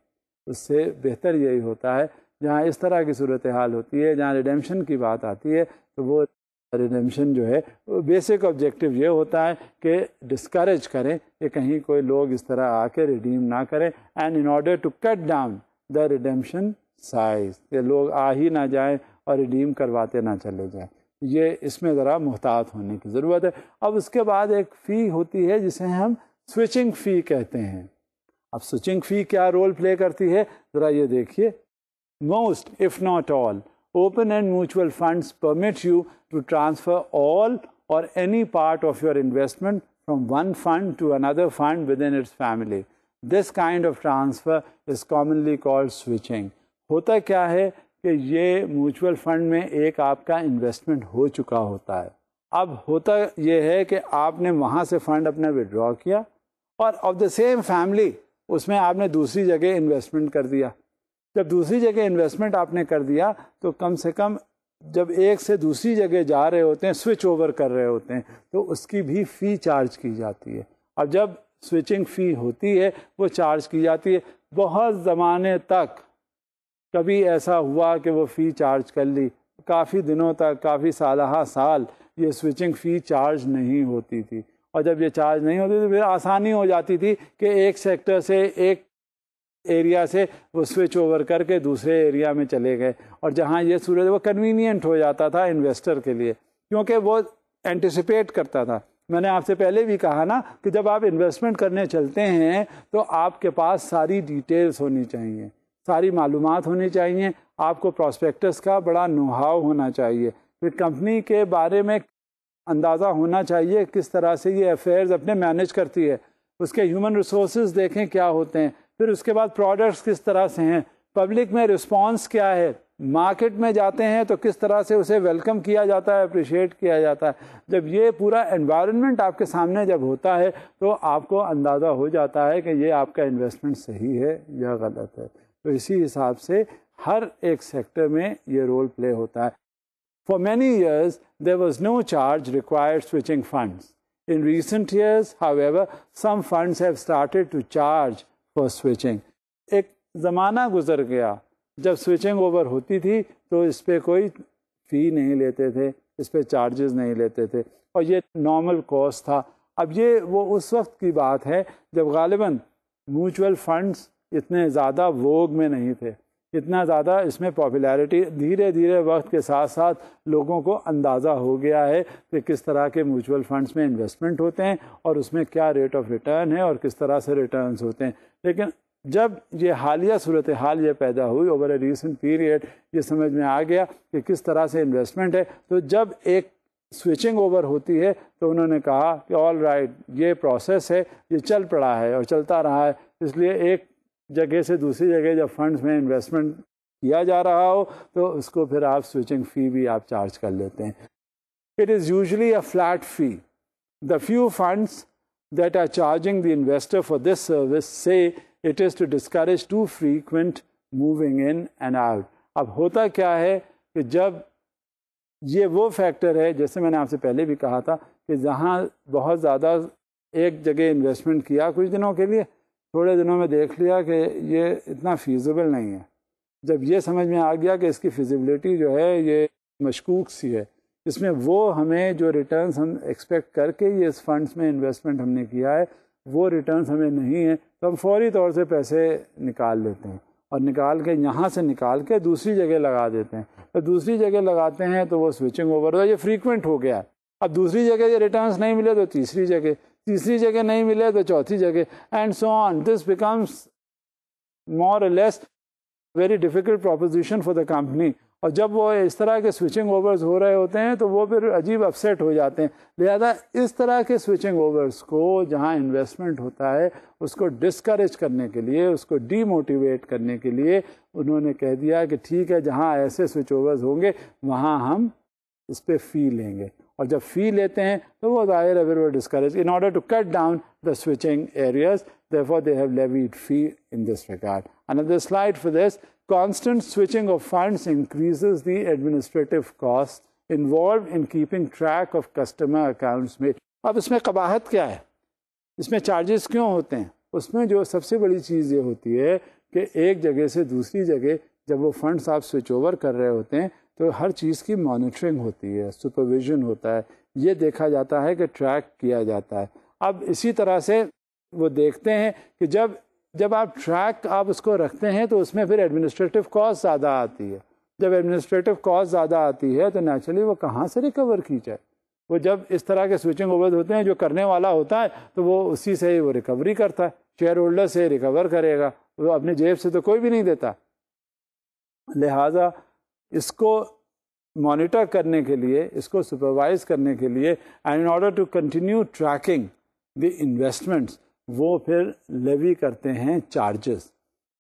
اس سے بہتر یہی ہوتا ہے جہاں اس طرح کی صورتحال ہوتی ہے، جہاں ریڈیمشن کی بات آتی ہے تو وہ ریڈیمشن جو ہے بیسک آبجیکٹو یہ ہوتا ہے کہ ڈسکریج کریں کہ کہیں کوئی لوگ اس طرح آ کے ریڈیم نہ کریں، and in order to cut down the redemption size, کہ لوگ آ ہی نہ جائیں اور ریڈیم کرواتے نہ چلے جائیں. یہ اس میں ذرا محتاط ہونے کی ضرورت ہے. اب اس کے بعد ایک فی ہوتی ہے جسے ہم سوئچنگ فی کہتے ہیں. اب سوئچنگ فی کیا رول پلے کرتی ہے ذرا یہ دیکھیے. Most, if not all, open-end mutual funds permit you to transfer all or any part of your investment from one fund to another fund within its family. This kind of transfer is commonly called switching. ہوتا کیا ہے کہ یہ mutual fund میں ایک آپ کا investment ہو چکا ہوتا ہے. اب ہوتا یہ ہے کہ آپ نے وہاں سے فنڈ اپنا وڈرا کیا اور آف دا سیم فیملی اس میں آپ نے دوسری جگہ انویسٹمنٹ کر دیا. جب دوسری جگہ انویسٹمنٹ آپ نے کر دیا تو کم سے کم جب ایک سے دوسری جگہ جا رہے ہوتے ہیں، سوئچ اوور کر رہے ہوتے ہیں، تو اس کی بھی فی چارج کی جاتی ہے. اب جب سوئچنگ فی ہوتی ہے وہ چارج کی جاتی ہے. بہت زمانے تک کبھی ایسا ہوا کہ وہ فی چارج کر لی، کافی دنوں تک، کافی سالہ سال یہ سوئچنگ فی چارج نہیں ہوتی تھی، اور جب یہ چارج نہیں ہوتی تو پھر آسانی ہو جاتی تھی کہ ایک سیکٹر سے ایک ایریا سے وہ سوئچ اوور کر کے دوسرے ایریا میں چلے گئے، اور جہاں یہ صورت وہ کنوینئنٹ ہو جاتا تھا انویسٹر کے لیے، کیونکہ وہ اینٹیسپیٹ کرتا تھا۔ میں نے آپ سے پہلے بھی کہا نا کہ جب آپ انویسٹمنٹ کرنے چلتے ہیں تو آپ کے پاس ساری ڈیٹیلز ہونی چاہیے، ساری معلومات ہونی چاہیے، آپ کو پراسپیکٹس کا بڑا نو ہاؤ ہونا چاہیے، پھر کمپنی کے بارے میں اندازہ ہونا چاہیے کس طرح سے یہ افیئرز اپنے مینیج کرتی ہے، اس کے ہیومن ریسورسز دیکھیں کیا ہوتے ہیں، پھر اس کے بعد پروڈکٹس کس طرح سے ہیں، پبلک میں رسپانس کیا ہے، مارکیٹ میں جاتے ہیں تو کس طرح سے اسے ویلکم کیا جاتا ہے، اپریشیٹ کیا جاتا ہے۔ جب یہ پورا انوائرمنٹ آپ کے سامنے جب ہوتا ہے تو آپ کو اندازہ ہو جاتا ہے کہ یہ آپ کا انویسٹمنٹ صحیح ہے یا غلط ہے۔ تو اسی حساب سے ہر ایک سیکٹر میں یہ رول پلے ہوتا ہے۔ For many years, there was no charge required switching funds. In recent years, however, some funds have started to charge for switching. ایک زمانہ گزر گیا جب سوئچنگ اوور ہوتی تھی تو اس پہ کوئی فی نہیں لیتے تھے، اس پہ چارجز نہیں لیتے تھے، اور یہ نارمل کاسٹ تھا۔ اب یہ وہ اس وقت کی بات ہے جب غالباً میوچول فنڈز اتنے زیادہ ووگ میں نہیں تھے، اتنا زیادہ اس میں پاپولیرٹی، دھیرے دھیرے وقت کے ساتھ ساتھ لوگوں کو اندازہ ہو گیا ہے کہ کس طرح کے میوچول فنڈز میں انویسٹمنٹ ہوتے ہیں اور اس میں کیا ریٹ آف ریٹرن ہے اور کس طرح سے ریٹرنز ہوتے ہیں۔ لیکن جب یہ حالیہ صورتحال یہ پیدا ہوئی اوور اے ریسنٹ پیریڈ، یہ سمجھ میں آ گیا کہ کس طرح سے انویسٹمنٹ ہے، تو جب ایک سوئچنگ اوور ہوتی ہے تو انہوں نے کہا کہ آل رائٹ، یہ پروسیس ہے، یہ چل پڑا ہے اور چلتا رہا ہے، اس لیے ایک جگہ سے دوسری جگہ جب فنڈز میں انویسٹمنٹ کیا جا رہا ہو تو اس کو پھر آپ سوئچنگ فی بھی آپ چارج کر لیتے ہیں۔ It is usually a flat fee. The few funds that are charging the investor for this service say it is to discourage too frequent moving in and out. اب ہوتا کیا ہے کہ جب یہ وہ فیکٹر ہے، جیسے میں نے آپ سے پہلے بھی کہا تھا کہ جہاں بہت زیادہ ایک جگہ انویسٹمنٹ کیا کچھ دنوں کے لیے، تھوڑے دنوں میں دیکھ لیا کہ یہ اتنا فیزیبل نہیں ہے، جب یہ سمجھ میں آ گیا کہ اس کی فیزیبلٹی جو ہے یہ مشکوک سی ہے، اس میں وہ ہمیں جو ریٹرنز ہم ایکسپیکٹ کر کے یہ اس فنڈز میں انویسٹمنٹ ہم نے کیا ہے وہ ریٹرنز ہمیں نہیں ہیں، تو ہم فوری طور سے پیسے نکال لیتے ہیں، اور نکال کے یہاں سے نکال کے دوسری جگہ لگا دیتے ہیں۔ تو دوسری جگہ لگاتے ہیں تو وہ سوئچنگ اوور ہو، یہ فریکوینٹ ہو گیا۔ اب دوسری جگہ یہ ریٹرنز نہیں ملے تو تیسری جگہ نہیں ملے تو چوتھی جگہ، and so on. This becomes more or less very difficult proposition for the company, اور جب وہ اس طرح کے سوئچنگ اوورز ہو رہے ہوتے ہیں تو وہ پھر عجیب اپسیٹ ہو جاتے ہیں۔ لہذا اس طرح کے سوئچنگ اوورز کو جہاں انویسٹمنٹ ہوتا ہے اس کو ڈسکریج کرنے کے لیے، اس کو ڈی موٹیویٹ کرنے کے لیے انہوں نے کہہ دیا کہ ٹھیک ہے، جہاں ایسے سوئچ اوورز ہوں گے وہاں ہم اس پہ فی لیں گے، اور جب فی لیتے ہیں تو وہ ظاہر ہے پھر وہ discourage in order to cut down the switching areas, therefore they have levied fee in this regard. Another slide for this. Constant switching of funds increases the administrative costs involved in keeping track of customer accounts made. اب اس میں قباحت کیا ہے؟ اس میں charges کیوں ہوتے ہیں؟ اس میں جو سب سے بڑی چیز یہ ہوتی ہے کہ ایک جگہ سے دوسری جگہ جب وہ فنڈس آپ سوئچ اوور کر رہے ہوتے ہیں تو ہر چیز کی مانیٹرنگ ہوتی ہے، سپرویژن ہوتا ہے، یہ دیکھا جاتا ہے کہ ٹریک کیا جاتا ہے۔ اب اسی طرح سے وہ دیکھتے ہیں کہ جب آپ ٹریک آپ اس کو رکھتے ہیں تو اس میں پھر ایڈمنسٹریٹو کاسٹ زیادہ آتی ہے۔ جب ایڈمنسٹریٹو کاسٹ زیادہ آتی ہے تو نیچرلی وہ کہاں سے ریکور کی جائے؟ وہ جب اس طرح کے سوئچنگ اوور ہوتے ہیں جو کرنے والا ہوتا ہے تو وہ اسی سے وہ ریکوری کرتا ہے، شیئر ہولڈر سے ریکور کرے گا، وہ اپنے جیب سے تو کوئی بھی نہیں دیتا۔ لہٰذا اس کو مانیٹر کرنے کے لیے، اس کو سپروائز کرنے کے لیے، and in order to continue tracking the investments, وہ پھر لیوی کرتے ہیں چارجز،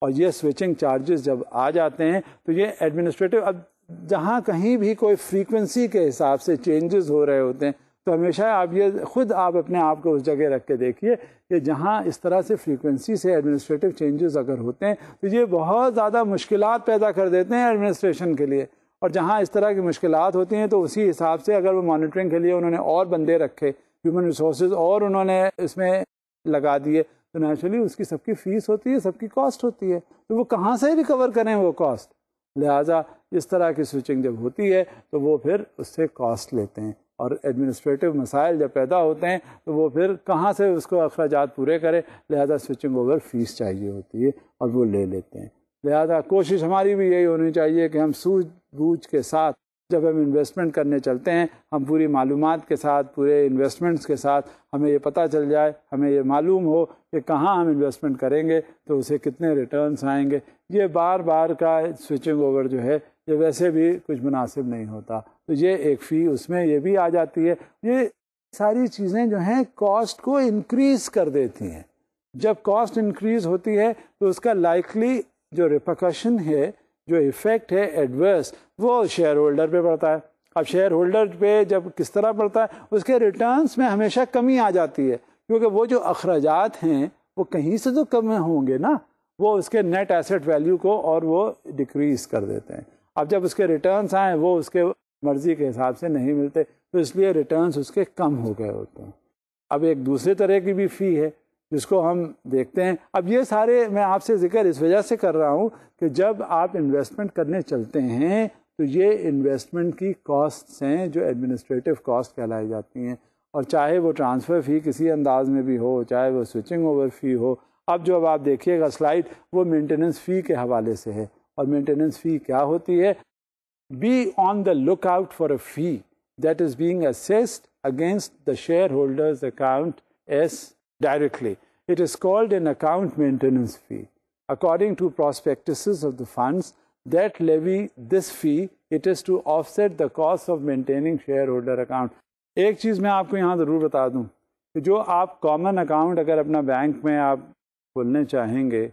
اور یہ سوئچنگ چارجز جب آ جاتے ہیں تو یہ ایڈمنسٹریٹو، اب جہاں کہیں بھی کوئی فریکوینسی کے حساب سے چینجز ہو رہے ہوتے ہیں تو ہمیشہ آپ یہ خود آپ اپنے آپ کو اس جگہ رکھ کے دیکھیے کہ جہاں اس طرح سے فریکوینسی سے ایڈمنسٹریٹو چینجز اگر ہوتے ہیں تو یہ بہت زیادہ مشکلات پیدا کر دیتے ہیں ایڈمنسٹریشن کے لیے، اور جہاں اس طرح کی مشکلات ہوتی ہیں تو اسی حساب سے اگر وہ مانیٹرنگ کے لیے انہوں نے اور بندے رکھے، ہیومن ریسورسز اور انہوں نے اس میں لگا دیے تو نیچرلی اس کی سب کی فیس ہوتی ہے، سب کی کاسٹ ہوتی ہے، تو وہ کہاں سے ریکور کریں وہ کاسٹ؟ لہٰذا اس طرح کی سوئچنگ جب ہوتی ہے تو وہ پھر اس سے کاسٹ لیتے ہیں، اور ایڈمنسٹریٹو مسائل جب پیدا ہوتے ہیں تو وہ پھر کہاں سے اس کو اخراجات پورے کرے، لہذا سوئچنگ اوور فیس چاہیے ہوتی ہے اور وہ لے لیتے ہیں۔ لہذا کوشش ہماری بھی یہی ہونی چاہیے کہ ہم سوجھ بوجھ کے ساتھ جب ہم انویسٹمنٹ کرنے چلتے ہیں، ہم پوری معلومات کے ساتھ، پورے انویسٹمنٹس کے ساتھ، ہمیں یہ پتہ چل جائے، ہمیں یہ معلوم ہو کہ کہاں ہم انویسٹمنٹ کریں گے تو اسے کتنے ریٹرنس آئیں گے۔ یہ بار بار کا سوئچنگ اوور جو ہے یہ ویسے بھی کچھ مناسب نہیں ہوتا، تو یہ ایک فی اس میں یہ بھی آ جاتی ہے۔ یہ ساری چیزیں جو ہیں کاسٹ کو انکریز کر دیتی ہیں۔ جب کاسٹ انکریز ہوتی ہے تو اس کا لائکلی جو ریپرکشن ہے، جو ایفیکٹ ہے ایڈورس، وہ شیئر ہولڈر پہ پڑتا ہے۔ اب شیئر ہولڈر پہ جب کس طرح پڑتا ہے، اس کے ریٹرنس میں ہمیشہ کمی آ جاتی ہے، کیونکہ وہ جو اخراجات ہیں وہ کہیں سے تو کم ہوں گے نا، وہ اس کے نیٹ ایسٹ ویلیو کو اور وہ ڈیکریز کر دیتے ہیں۔ اب جب اس کے ریٹرنس آئیں وہ اس کے مرضی کے حساب سے نہیں ملتے، تو اس لیے ریٹرنس اس کے کم ہو گئے ہوتے ہیں۔ اب ایک دوسرے طرح کی بھی فی ہے جس کو ہم دیکھتے ہیں۔ اب یہ سارے میں آپ سے ذکر اس وجہ سے کر رہا ہوں کہ جب آپ انویسٹمنٹ کرنے چلتے ہیں تو یہ انویسٹمنٹ کی کاسٹس ہیں جو ایڈمنسٹریٹو کاسٹ کہلائی جاتی ہیں، اور چاہے وہ ٹرانسفر فی کسی انداز میں بھی ہو، چاہے وہ سوئچنگ اوور فی ہو۔ اب جو آپ دیکھیے گا سلائڈ، وہ مینٹیننس فی کے حوالے سے ہے، اور مینٹیننس فی کیا ہوتی ہے؟ Be on the look out for a fee that is being assessed against the shareholders account as directly. It is called an account maintenance fee. According to prospectuses of the funds that levy this fee, it is to offset the cost of maintaining shareholder account. ایک چیز میں آپ کو یہاں ضرور بتا دوں کہ جو آپ کامن اکاؤنٹ اگر اپنا بینک میں آپ کھولنے چاہیں گے،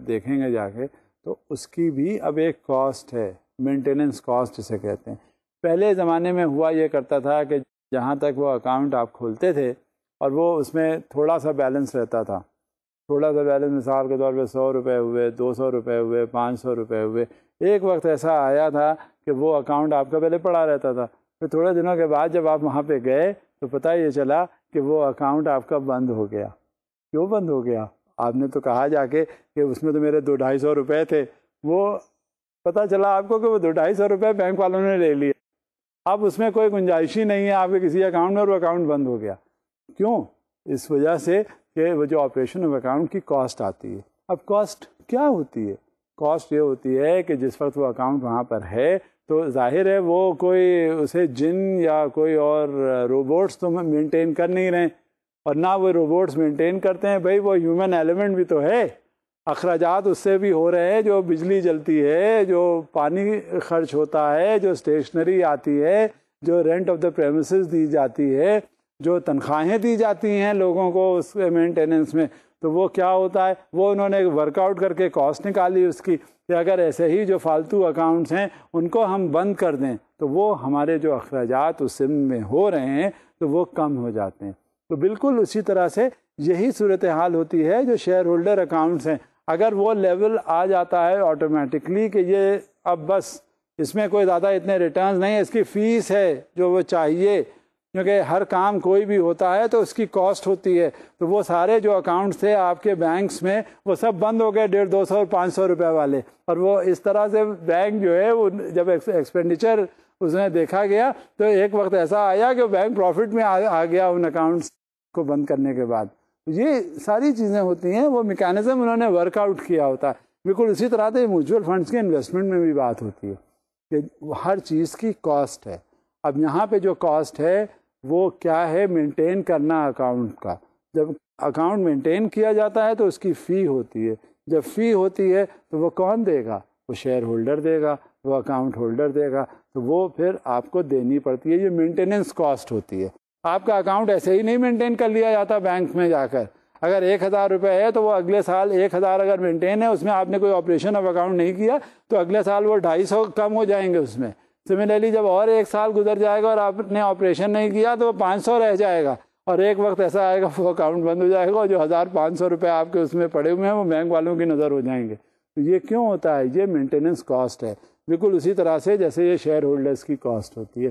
دیکھیں گے جا کے، تو اس کی بھی اب ایک کاسٹ ہے، مینٹیننس کاسٹ جسے کہتے ہیں۔ پہلے زمانے میں ہوا یہ کرتا تھا کہ جہاں تک وہ اکاؤنٹ آپ کھولتے تھے اور وہ اس میں تھوڑا سا بیلنس رہتا تھا، تھوڑا سا بیلنس مثال کے طور پہ 100 روپے ہوئے، 200 روپے ہوئے، 500 روپے ہوئے۔ ایک وقت ایسا آیا تھا کہ وہ اکاؤنٹ آپ کا پہلے پڑا رہتا تھا، پھر تھوڑے دنوں کے بعد جب آپ وہاں پہ گئے تو پتہ یہ چلا کہ وہ اکاؤنٹ آپ کا بند ہو گیا۔ کیوں بند ہو گیا؟ آپ نے تو کہا جا کے کہ اس میں تو میرے 200-250 روپے تھے، وہ پتہ چلا آپ کو کہ وہ 200-250 روپے بینک والوں نے لے لیے۔ اب اس میں کوئی گنجائش ہی نہیں ہے آپ کے کسی اکاؤنٹ میں، اور وہ اکاؤنٹ بند ہو گیا۔ کیوں؟ اس وجہ سے کہ وہ جو آپریشن آف اکاؤنٹ کی کاسٹ آتی ہے۔ اب کاسٹ کیا ہوتی ہے؟ کاسٹ یہ ہوتی ہے کہ جس وقت وہ اکاؤنٹ وہاں پر ہے تو ظاہر ہے وہ کوئی اسے جن یا کوئی اور روبوٹس تو مینٹین کر نہیں رہے، اور نہ وہ روبوٹس مینٹین کرتے ہیں، بھائی وہ ہیومن ایلیمنٹ بھی تو ہے، اخراجات اس سے بھی ہو رہے ہیں، جو بجلی جلتی ہے، جو پانی خرچ ہوتا ہے، جو اسٹیشنری آتی ہے، جو رینٹ آف دا پریمیسز دی جاتی ہے، جو تنخواہیں دی جاتی ہیں لوگوں کو اس مینٹیننس میں، تو وہ کیا ہوتا ہے؟ وہ انہوں نے ورک آؤٹ کر کے کاسٹ نکالی اس کی کہ اگر ایسے ہی جو فالتو اکاؤنٹس ہیں ان کو ہم بند کر دیں تو وہ ہمارے جو اخراجات اس میں ہو رہے ہیں تو وہ کم ہو جاتے ہیں۔ تو بالکل اسی طرح سے یہی صورتحال ہوتی ہے جو شیئر ہولڈر اکاؤنٹس ہیں۔ اگر وہ لیول آ جاتا ہے آٹومیٹکلی کہ یہ اب بس اس میں کوئی زیادہ اتنے ریٹرنز نہیں ہے، اس کی فیس ہے جو وہ چاہیے، کیونکہ ہر کام کوئی بھی ہوتا ہے تو اس کی کاسٹ ہوتی ہے، تو وہ سارے جو اکاؤنٹس تھے آپ کے بینکس میں وہ سب بند ہو گئے 150, 200 اور 500 روپے والے، اور وہ اس طرح سے بینک جو ہے وہ جب ایکسپینڈیچر اس نے دیکھا گیا تو ایک وقت ایسا آیا کہ بینک پروفٹ میں آ گیا ان اکاؤنٹس کو بند کرنے کے بعد۔ یہ ساری چیزیں ہوتی ہیں، وہ میکینزم انہوں نے ورک آؤٹ کیا ہوتا ہے۔ بالکل اسی طرح سے میوچول فنڈس کے انویسٹمنٹ میں بھی بات ہوتی ہے کہ ہر چیز کی کاسٹ ہے۔ اب یہاں پہ جو کاسٹ ہے وہ کیا ہے؟ مینٹین کرنا اکاؤنٹ کا۔ جب اکاؤنٹ مینٹین کیا جاتا ہے تو اس کی فی ہوتی ہے، جب فی ہوتی ہے تو وہ کون دے گا؟ وہ شیئر ہولڈر دے گا، وہ اکاؤنٹ ہولڈر دے گا، تو وہ پھر آپ کو دینی پڑتی ہے۔ یہ مینٹیننس کاسٹ ہوتی ہے۔ آپ کا اکاؤنٹ ایسے ہی نہیں مینٹین کر لیا جاتا بینک میں جا کر۔ اگر 1000 روپے ہے تو وہ اگلے سال 1000 اگر مینٹین ہے، اس میں آپ نے کوئی آپریشن آف اکاؤنٹ نہیں کیا تو اگلے سال وہ 250 کم ہو جائیں گے اس میں۔ سملرلی جب اور ایک سال گزر جائے گا اور آپ نے آپریشن نہیں کیا تو وہ 500 رہ جائے گا، اور ایک وقت ایسا آئے گا وہ اکاؤنٹ بند ہو جائے گا، اور جو 1500 روپے آپ کے اس میں پڑے ہوئے ہیں وہ بینک والوں کی نظر ہو جائیں گے۔ تو یہ کیوں ہوتا ہے؟ یہ مینٹیننس کاسٹ ہے، بالکل اسی طرح سے جیسے یہ شیئر ہولڈرس کی کاسٹ ہوتی ہے۔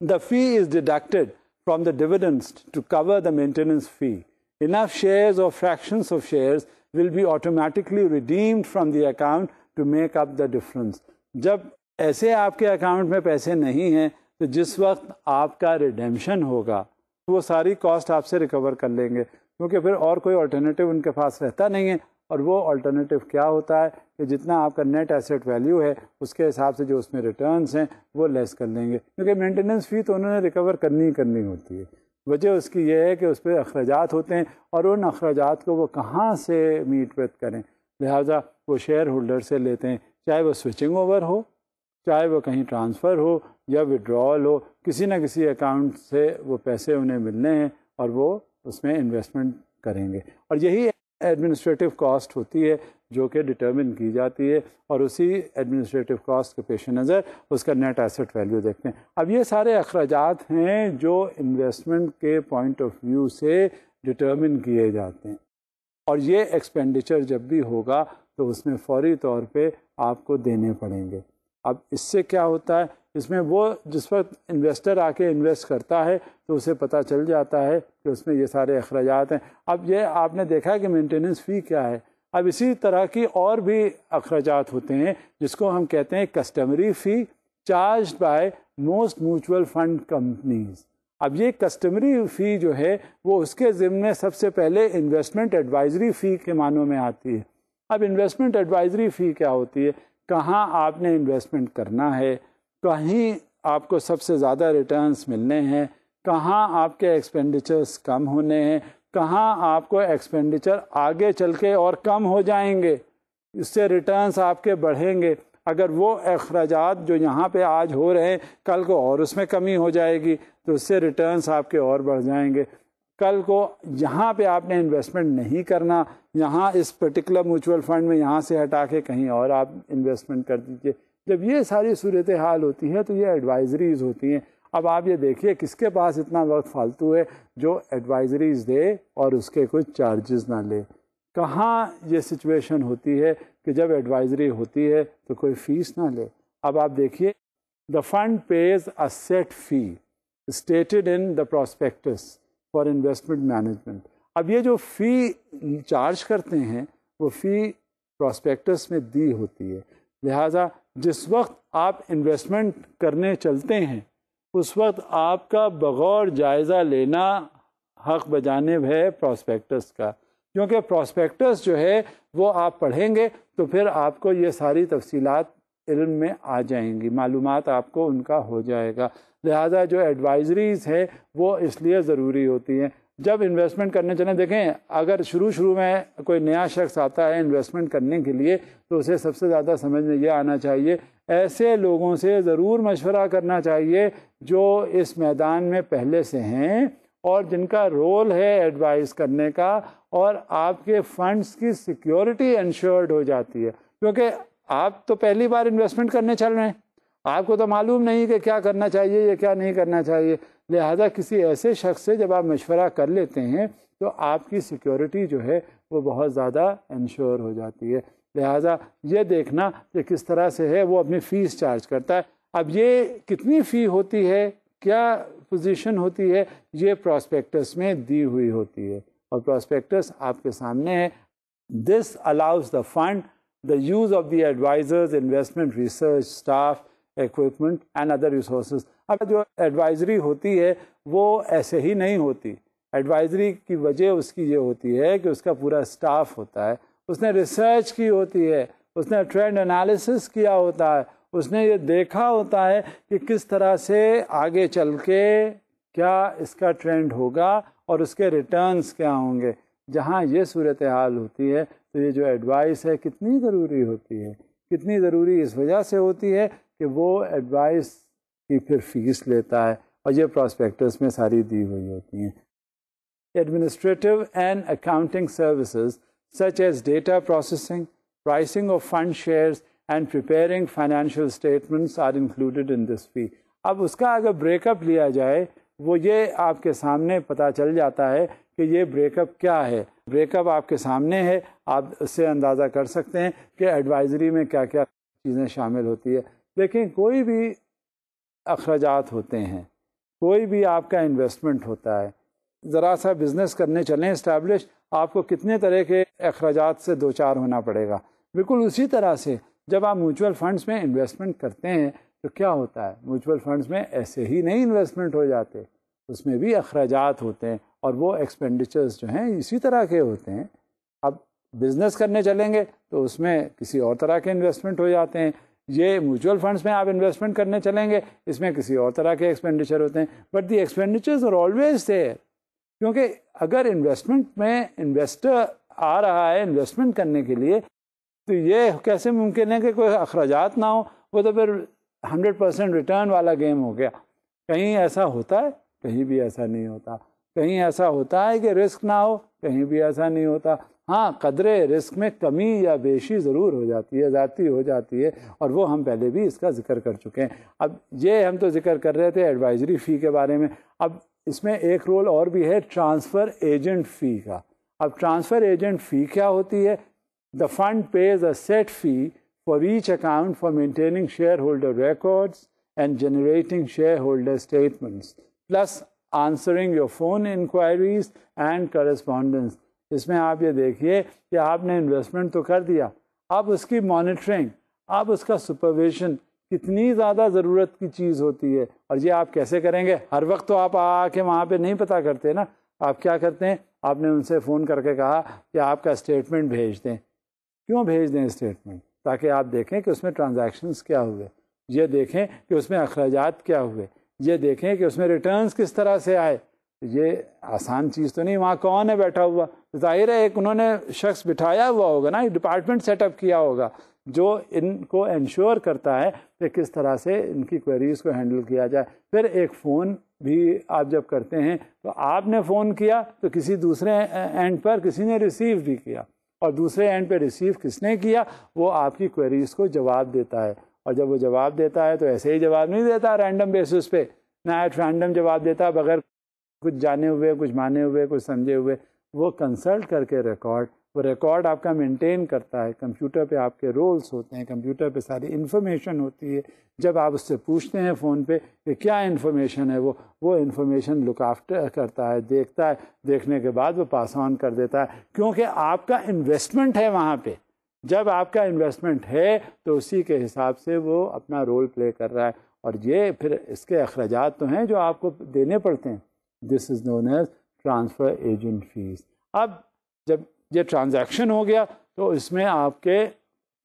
دا فی از deducted from the dividends to cover the maintenance fee. Enough shares or fractions of shares will be automatically redeemed from the account to make up the difference. جب ایسے آپ کے اکاؤنٹ میں پیسے نہیں ہیں تو جس وقت آپ کا ریڈیمشن ہوگا وہ ساری کاسٹ آپ سے ریکور کر لیں گے، کیونکہ پھر اور کوئی آلٹرنیٹیو ان کے پاس رہتا نہیں ہے. اور وہ آلٹرنیٹیو کیا ہوتا ہے کہ جتنا آپ کا نیٹ ایسٹ ویلیو ہے اس کے حساب سے جو اس میں ریٹرنس ہیں وہ لیس کر لیں گے، کیونکہ مینٹیننس فی تو انہوں نے ریکور کرنی ہوتی ہے. وجہ اس کی یہ ہے کہ اس پہ اخراجات ہوتے ہیں اور ان اخراجات کو وہ کہاں سے میٹ وتھ کریں، لہٰذا وہ شیئر ہولڈر سے لیتے ہیں، چاہے وہ سوئچنگ اوور ہو، چاہے وہ کہیں ٹرانسفر ہو یا وڈرال ہو، کسی نہ کسی اکاؤنٹ سے وہ پیسے انہیں ملنے ہیں اور وہ اس میں انویسٹمنٹ کریں گے. اور یہی ایڈمنسٹریٹو کاسٹ ہوتی ہے جو کہ ڈٹرمن کی جاتی ہے، اور اسی ایڈمنسٹریٹو کاسٹ کے پیش نظر اس کا نیٹ ایسٹ ویلیو دیکھتے ہیں. اب یہ سارے اخراجات ہیں جو انویسٹمنٹ کے پوائنٹ آف ویو سے ڈٹرمن کیے جاتے ہیں، اور یہ ایکسپینڈیچر جب بھی ہوگا تو اس میں فوری طور پہ آپ کو دینے پڑیں گے. اب اس سے کیا ہوتا ہے، اس میں وہ جس وقت انویسٹر آ کے انویسٹ کرتا ہے تو اسے پتہ چل جاتا ہے کہ اس میں یہ سارے اخراجات ہیں. اب یہ آپ نے دیکھا کہ مینٹیننس فی کیا ہے. اب اسی طرح کی اور بھی اخراجات ہوتے ہیں جس کو ہم کہتے ہیں کسٹمری فی charged by most mutual fund companies. اب یہ کسٹمری فی جو ہے وہ اس کے ضمن میں سب سے پہلے انویسٹمنٹ ایڈوائزری فی کے معنوں میں آتی ہے. اب انویسٹمنٹ ایڈوائزری فی کیا ہوتی ہے، کہاں آپ نے انویسٹمنٹ کرنا ہے، کہیں آپ کو سب سے زیادہ ریٹرنز ملنے ہیں، کہاں آپ کے ایکسپینڈیچرز کم ہونے ہیں، کہاں آپ کو ایکسپینڈیچر آگے چل کے اور کم ہو جائیں گے، اس سے ریٹرنز آپ کے بڑھیں گے. اگر وہ اخراجات جو یہاں پہ آج ہو رہے ہیں کل کو اور اس میں کمی ہو جائے گی تو اس سے ریٹرنز آپ کے اور بڑھ جائیں گے. کل کو یہاں پہ آپ نے انویسٹمنٹ نہیں کرنا، یہاں اس پرٹیکولر میوچول فنڈ میں یہاں سے ہٹا کے کہیں اور آپ انویسٹمنٹ کر دیجیے. جب یہ ساری صورتحال ہوتی ہے تو یہ ایڈوائزریز ہوتی ہیں. اب آپ یہ دیکھیے کس کے پاس اتنا وقت فالتو ہے جو ایڈوائزریز دے اور اس کے کچھ چارجز نہ لے. کہاں یہ سچویشن ہوتی ہے کہ جب ایڈوائزری ہوتی ہے تو کوئی فیس نہ لے. اب آپ دیکھیے the fund pays a set fee stated in the prospectus for investment management. اب یہ جو فی چارج کرتے ہیں وہ فی پراسپیکٹس میں دی ہوتی ہے، لہٰذا جس وقت آپ انویسٹمنٹ کرنے چلتے ہیں اس وقت آپ کا بغور جائزہ لینا حق بجانب ہے پراسپیکٹس کا، کیونکہ پراسپیکٹس جو ہے وہ آپ پڑھیں گے تو پھر آپ کو یہ ساری تفصیلات علم میں آ جائیں گی، معلومات آپ کو ان کا ہو جائے گا. لہٰذا جو ایڈوائزریز ہے وہ اس لیے ضروری ہوتی ہیں. جب انویسٹمنٹ کرنے چلیں، دیکھیں اگر شروع میں کوئی نیا شخص آتا ہے انویسٹمنٹ کرنے کے لیے تو اسے سب سے زیادہ سمجھ میں یہ آنا چاہیے ایسے لوگوں سے ضرور مشورہ کرنا چاہیے جو اس میدان میں پہلے سے ہیں اور جن کا رول ہے ایڈوائز کرنے کا، اور آپ کے فنڈز کی سیکیورٹی انشورڈ ہو جاتی ہے. کیونکہ آپ تو پہلی بار انویسٹمنٹ کرنے چل رہے ہیں، آپ کو تو معلوم نہیں کہ کیا کرنا چاہیے یا کیا نہیں کرنا چاہیے. لہذا کسی ایسے شخص سے جب آپ مشورہ کر لیتے ہیں تو آپ کی سیکیورٹی جو ہے وہ بہت زیادہ انشور ہو جاتی ہے. لہذا یہ دیکھنا کہ کس طرح سے ہے وہ اپنی فیس چارج کرتا ہے. اب یہ کتنی فی ہوتی ہے، کیا پوزیشن ہوتی ہے، یہ پراسپیکٹس میں دی ہوئی ہوتی ہے اور پراسپیکٹس آپ کے سامنے ہے. This allows the fund the use of the advisors, investment research staff, equipment and other resources. اب جو ایڈوائزری ہوتی ہے وہ ایسے ہی نہیں ہوتی. ایڈوائزری کی وجہ اس کی یہ ہوتی ہے کہ اس کا پورا اسٹاف ہوتا ہے، اس نے ریسرچ کی ہوتی ہے، اس نے ٹرینڈ انالیسس کیا ہوتا ہے، اس نے یہ دیکھا ہوتا ہے کہ کس طرح سے آگے چل کے کیا اس کا ٹرینڈ ہوگا اور اس کے ریٹرنز کیا ہوں گے. جہاں یہ صورتحال ہوتی ہے تو یہ جو ایڈوائس ہے کتنی ضروری ہوتی ہے. کتنی ضروری اس وجہ سے ہوتی ہے کہ وہ ایڈوائس کی پھر فیس لیتا ہے اور یہ پراسپیکٹس میں ساری دی ہوئی ہوتی ہیں. Administrative and accounting services such as data processing, pricing of fund shares and preparing financial statements are included in this fee. اب اس کا اگر بریک اپ لیا جائے وہ یہ آپ کے سامنے پتہ چل جاتا ہے کہ یہ بریک اپ کیا ہے. بریک اپ آپ کے سامنے ہے، آپ اس سے اندازہ کر سکتے ہیں کہ ایڈوائزری میں کیا کیا چیزیں شامل ہوتی ہے. لیکن کوئی بھی اخراجات ہوتے ہیں، کوئی بھی آپ کا انویسٹمنٹ ہوتا ہے، ذرا سا بزنس کرنے چلیں اسٹیبلش، آپ کو کتنے طرح کے اخراجات سے دوچار ہونا پڑے گا. بالکل اسی طرح سے جب آپ میوچول فنڈز میں انویسٹمنٹ کرتے ہیں تو کیا ہوتا ہے میوچول فنڈز میں ایسے ہی نہیں انویسٹمنٹ ہو جاتے، اس میں بھی اخراجات ہوتے ہیں، اور وہ ایکسپینڈیچرز جو ہیں اسی طرح کے ہوتے ہیں. اب بزنس کرنے چلیں گے تو اس میں کسی اور طرح کے انویسٹمنٹ ہو جاتے ہیں. یہ میوچول فنڈز میں آپ انویسٹمنٹ کرنے چلیں گے، اس میں کسی اور طرح کے ایکسپینڈیچر ہوتے ہیں. But the expenditures are always there, کیونکہ اگر انویسٹمنٹ میں انویسٹر آ رہا ہے انویسٹمنٹ کرنے کے لیے، تو یہ کیسے ممکن ہے کہ کوئی اخراجات نہ ہو؟ وہ تو پھر 100% ریٹرن والا گیم ہو گیا. کہیں ایسا ہوتا ہے؟ کہیں بھی ایسا نہیں ہوتا. کہیں ایسا ہوتا ہے کہ رسک نہ ہو؟ کہیں بھی ایسا نہیں ہوتا. ہاں، قدرے رسک میں کمی یا بیشی ضرور ہو جاتی ہے، ذاتی ہو جاتی ہے، اور وہ ہم پہلے بھی اس کا ذکر کر چکے ہیں. اب یہ ہم تو ذکر کر رہے تھے ایڈوائزری فی کے بارے میں. اب اس میں ایک رول اور بھی ہے ٹرانسفر ایجنٹ فی کا. اب ٹرانسفر ایجنٹ فی کیا ہوتی ہے؟ The fund pays a set fee for each account for maintaining shareholder records and generating shareholder statements, plus answering your phone inquiries and correspondence. اس میں آپ یہ دیکھیے کہ آپ نے انویسٹمنٹ تو کر دیا، اب اس کی مانیٹرنگ، اب اس کا سپرویژن کتنی زیادہ ضرورت کی چیز ہوتی ہے. اور یہ آپ کیسے کریں گے؟ ہر وقت تو آپ آ کے وہاں پہ نہیں پتہ کرتے نا. آپ کیا کرتے ہیں؟ آپ نے ان سے فون کر کے کہا کہ آپ کا اسٹیٹمنٹ بھیج دیں. کیوں بھیج دیں اسٹیٹمنٹ؟ تاکہ آپ دیکھیں کہ اس میں ٹرانزیکشنز کیا ہوئے، یہ دیکھیں کہ اس میں اخراجات کیا ہوئے، یہ دیکھیں کہ اس میں ریٹرنز کس طرح سے آئے. یہ آسان چیز تو نہیں. وہاں کون ہے بیٹھا ہوا؟ ظاہر ہے ایک انہوں نے شخص بٹھایا ہوا ہوگا نا، ڈپارٹمنٹ سیٹ اپ کیا ہوگا جو ان کو انشور کرتا ہے کہ کس طرح سے ان کی کوئریز کو ہینڈل کیا جائے. پھر ایک فون بھی آپ جب کرتے ہیں تو آپ نے فون کیا تو کسی دوسرے اینڈ پر کسی نے ریسیو بھی کیا، اور دوسرے اینڈ پہ ریسیو کس نے کیا؟ وہ آپ کی کوئریز کو جواب دیتا ہے. اور جب وہ جواب دیتا ہے تو ایسے ہی جواب نہیں دیتا رینڈم بیسس پہ، نہ رینڈم جواب دیتا بغیر کچھ جانے ہوئے، کچھ مانے ہوئے، کچھ سمجھے ہوئے. وہ کنسلٹ کر کے وہ ریکارڈ آپ کا مینٹین کرتا ہے. کمپیوٹر پہ آپ کے رولز ہوتے ہیں، کمپیوٹر پہ ساری انفارمیشن ہوتی ہے. جب آپ اس سے پوچھتے ہیں فون پہ کہ کیا انفارمیشن ہے، وہ انفارمیشن لک آفٹر کرتا ہے، دیکھتا ہے. دیکھنے کے بعد وہ پاس آن کر دیتا ہے، کیونکہ آپ کا انویسٹمنٹ ہے وہاں پہ. جب آپ کا انویسٹمنٹ ہے تو اسی کے حساب سے وہ اپنا رول پلے کر رہا ہے. اور یہ پھر اس کے اخراجات تو ہیں جو آپ کو دینے پڑتے ہیں. This is known as transfer agent fees. اب جب یہ ٹرانزیکشن ہو گیا تو اس میں آپ کے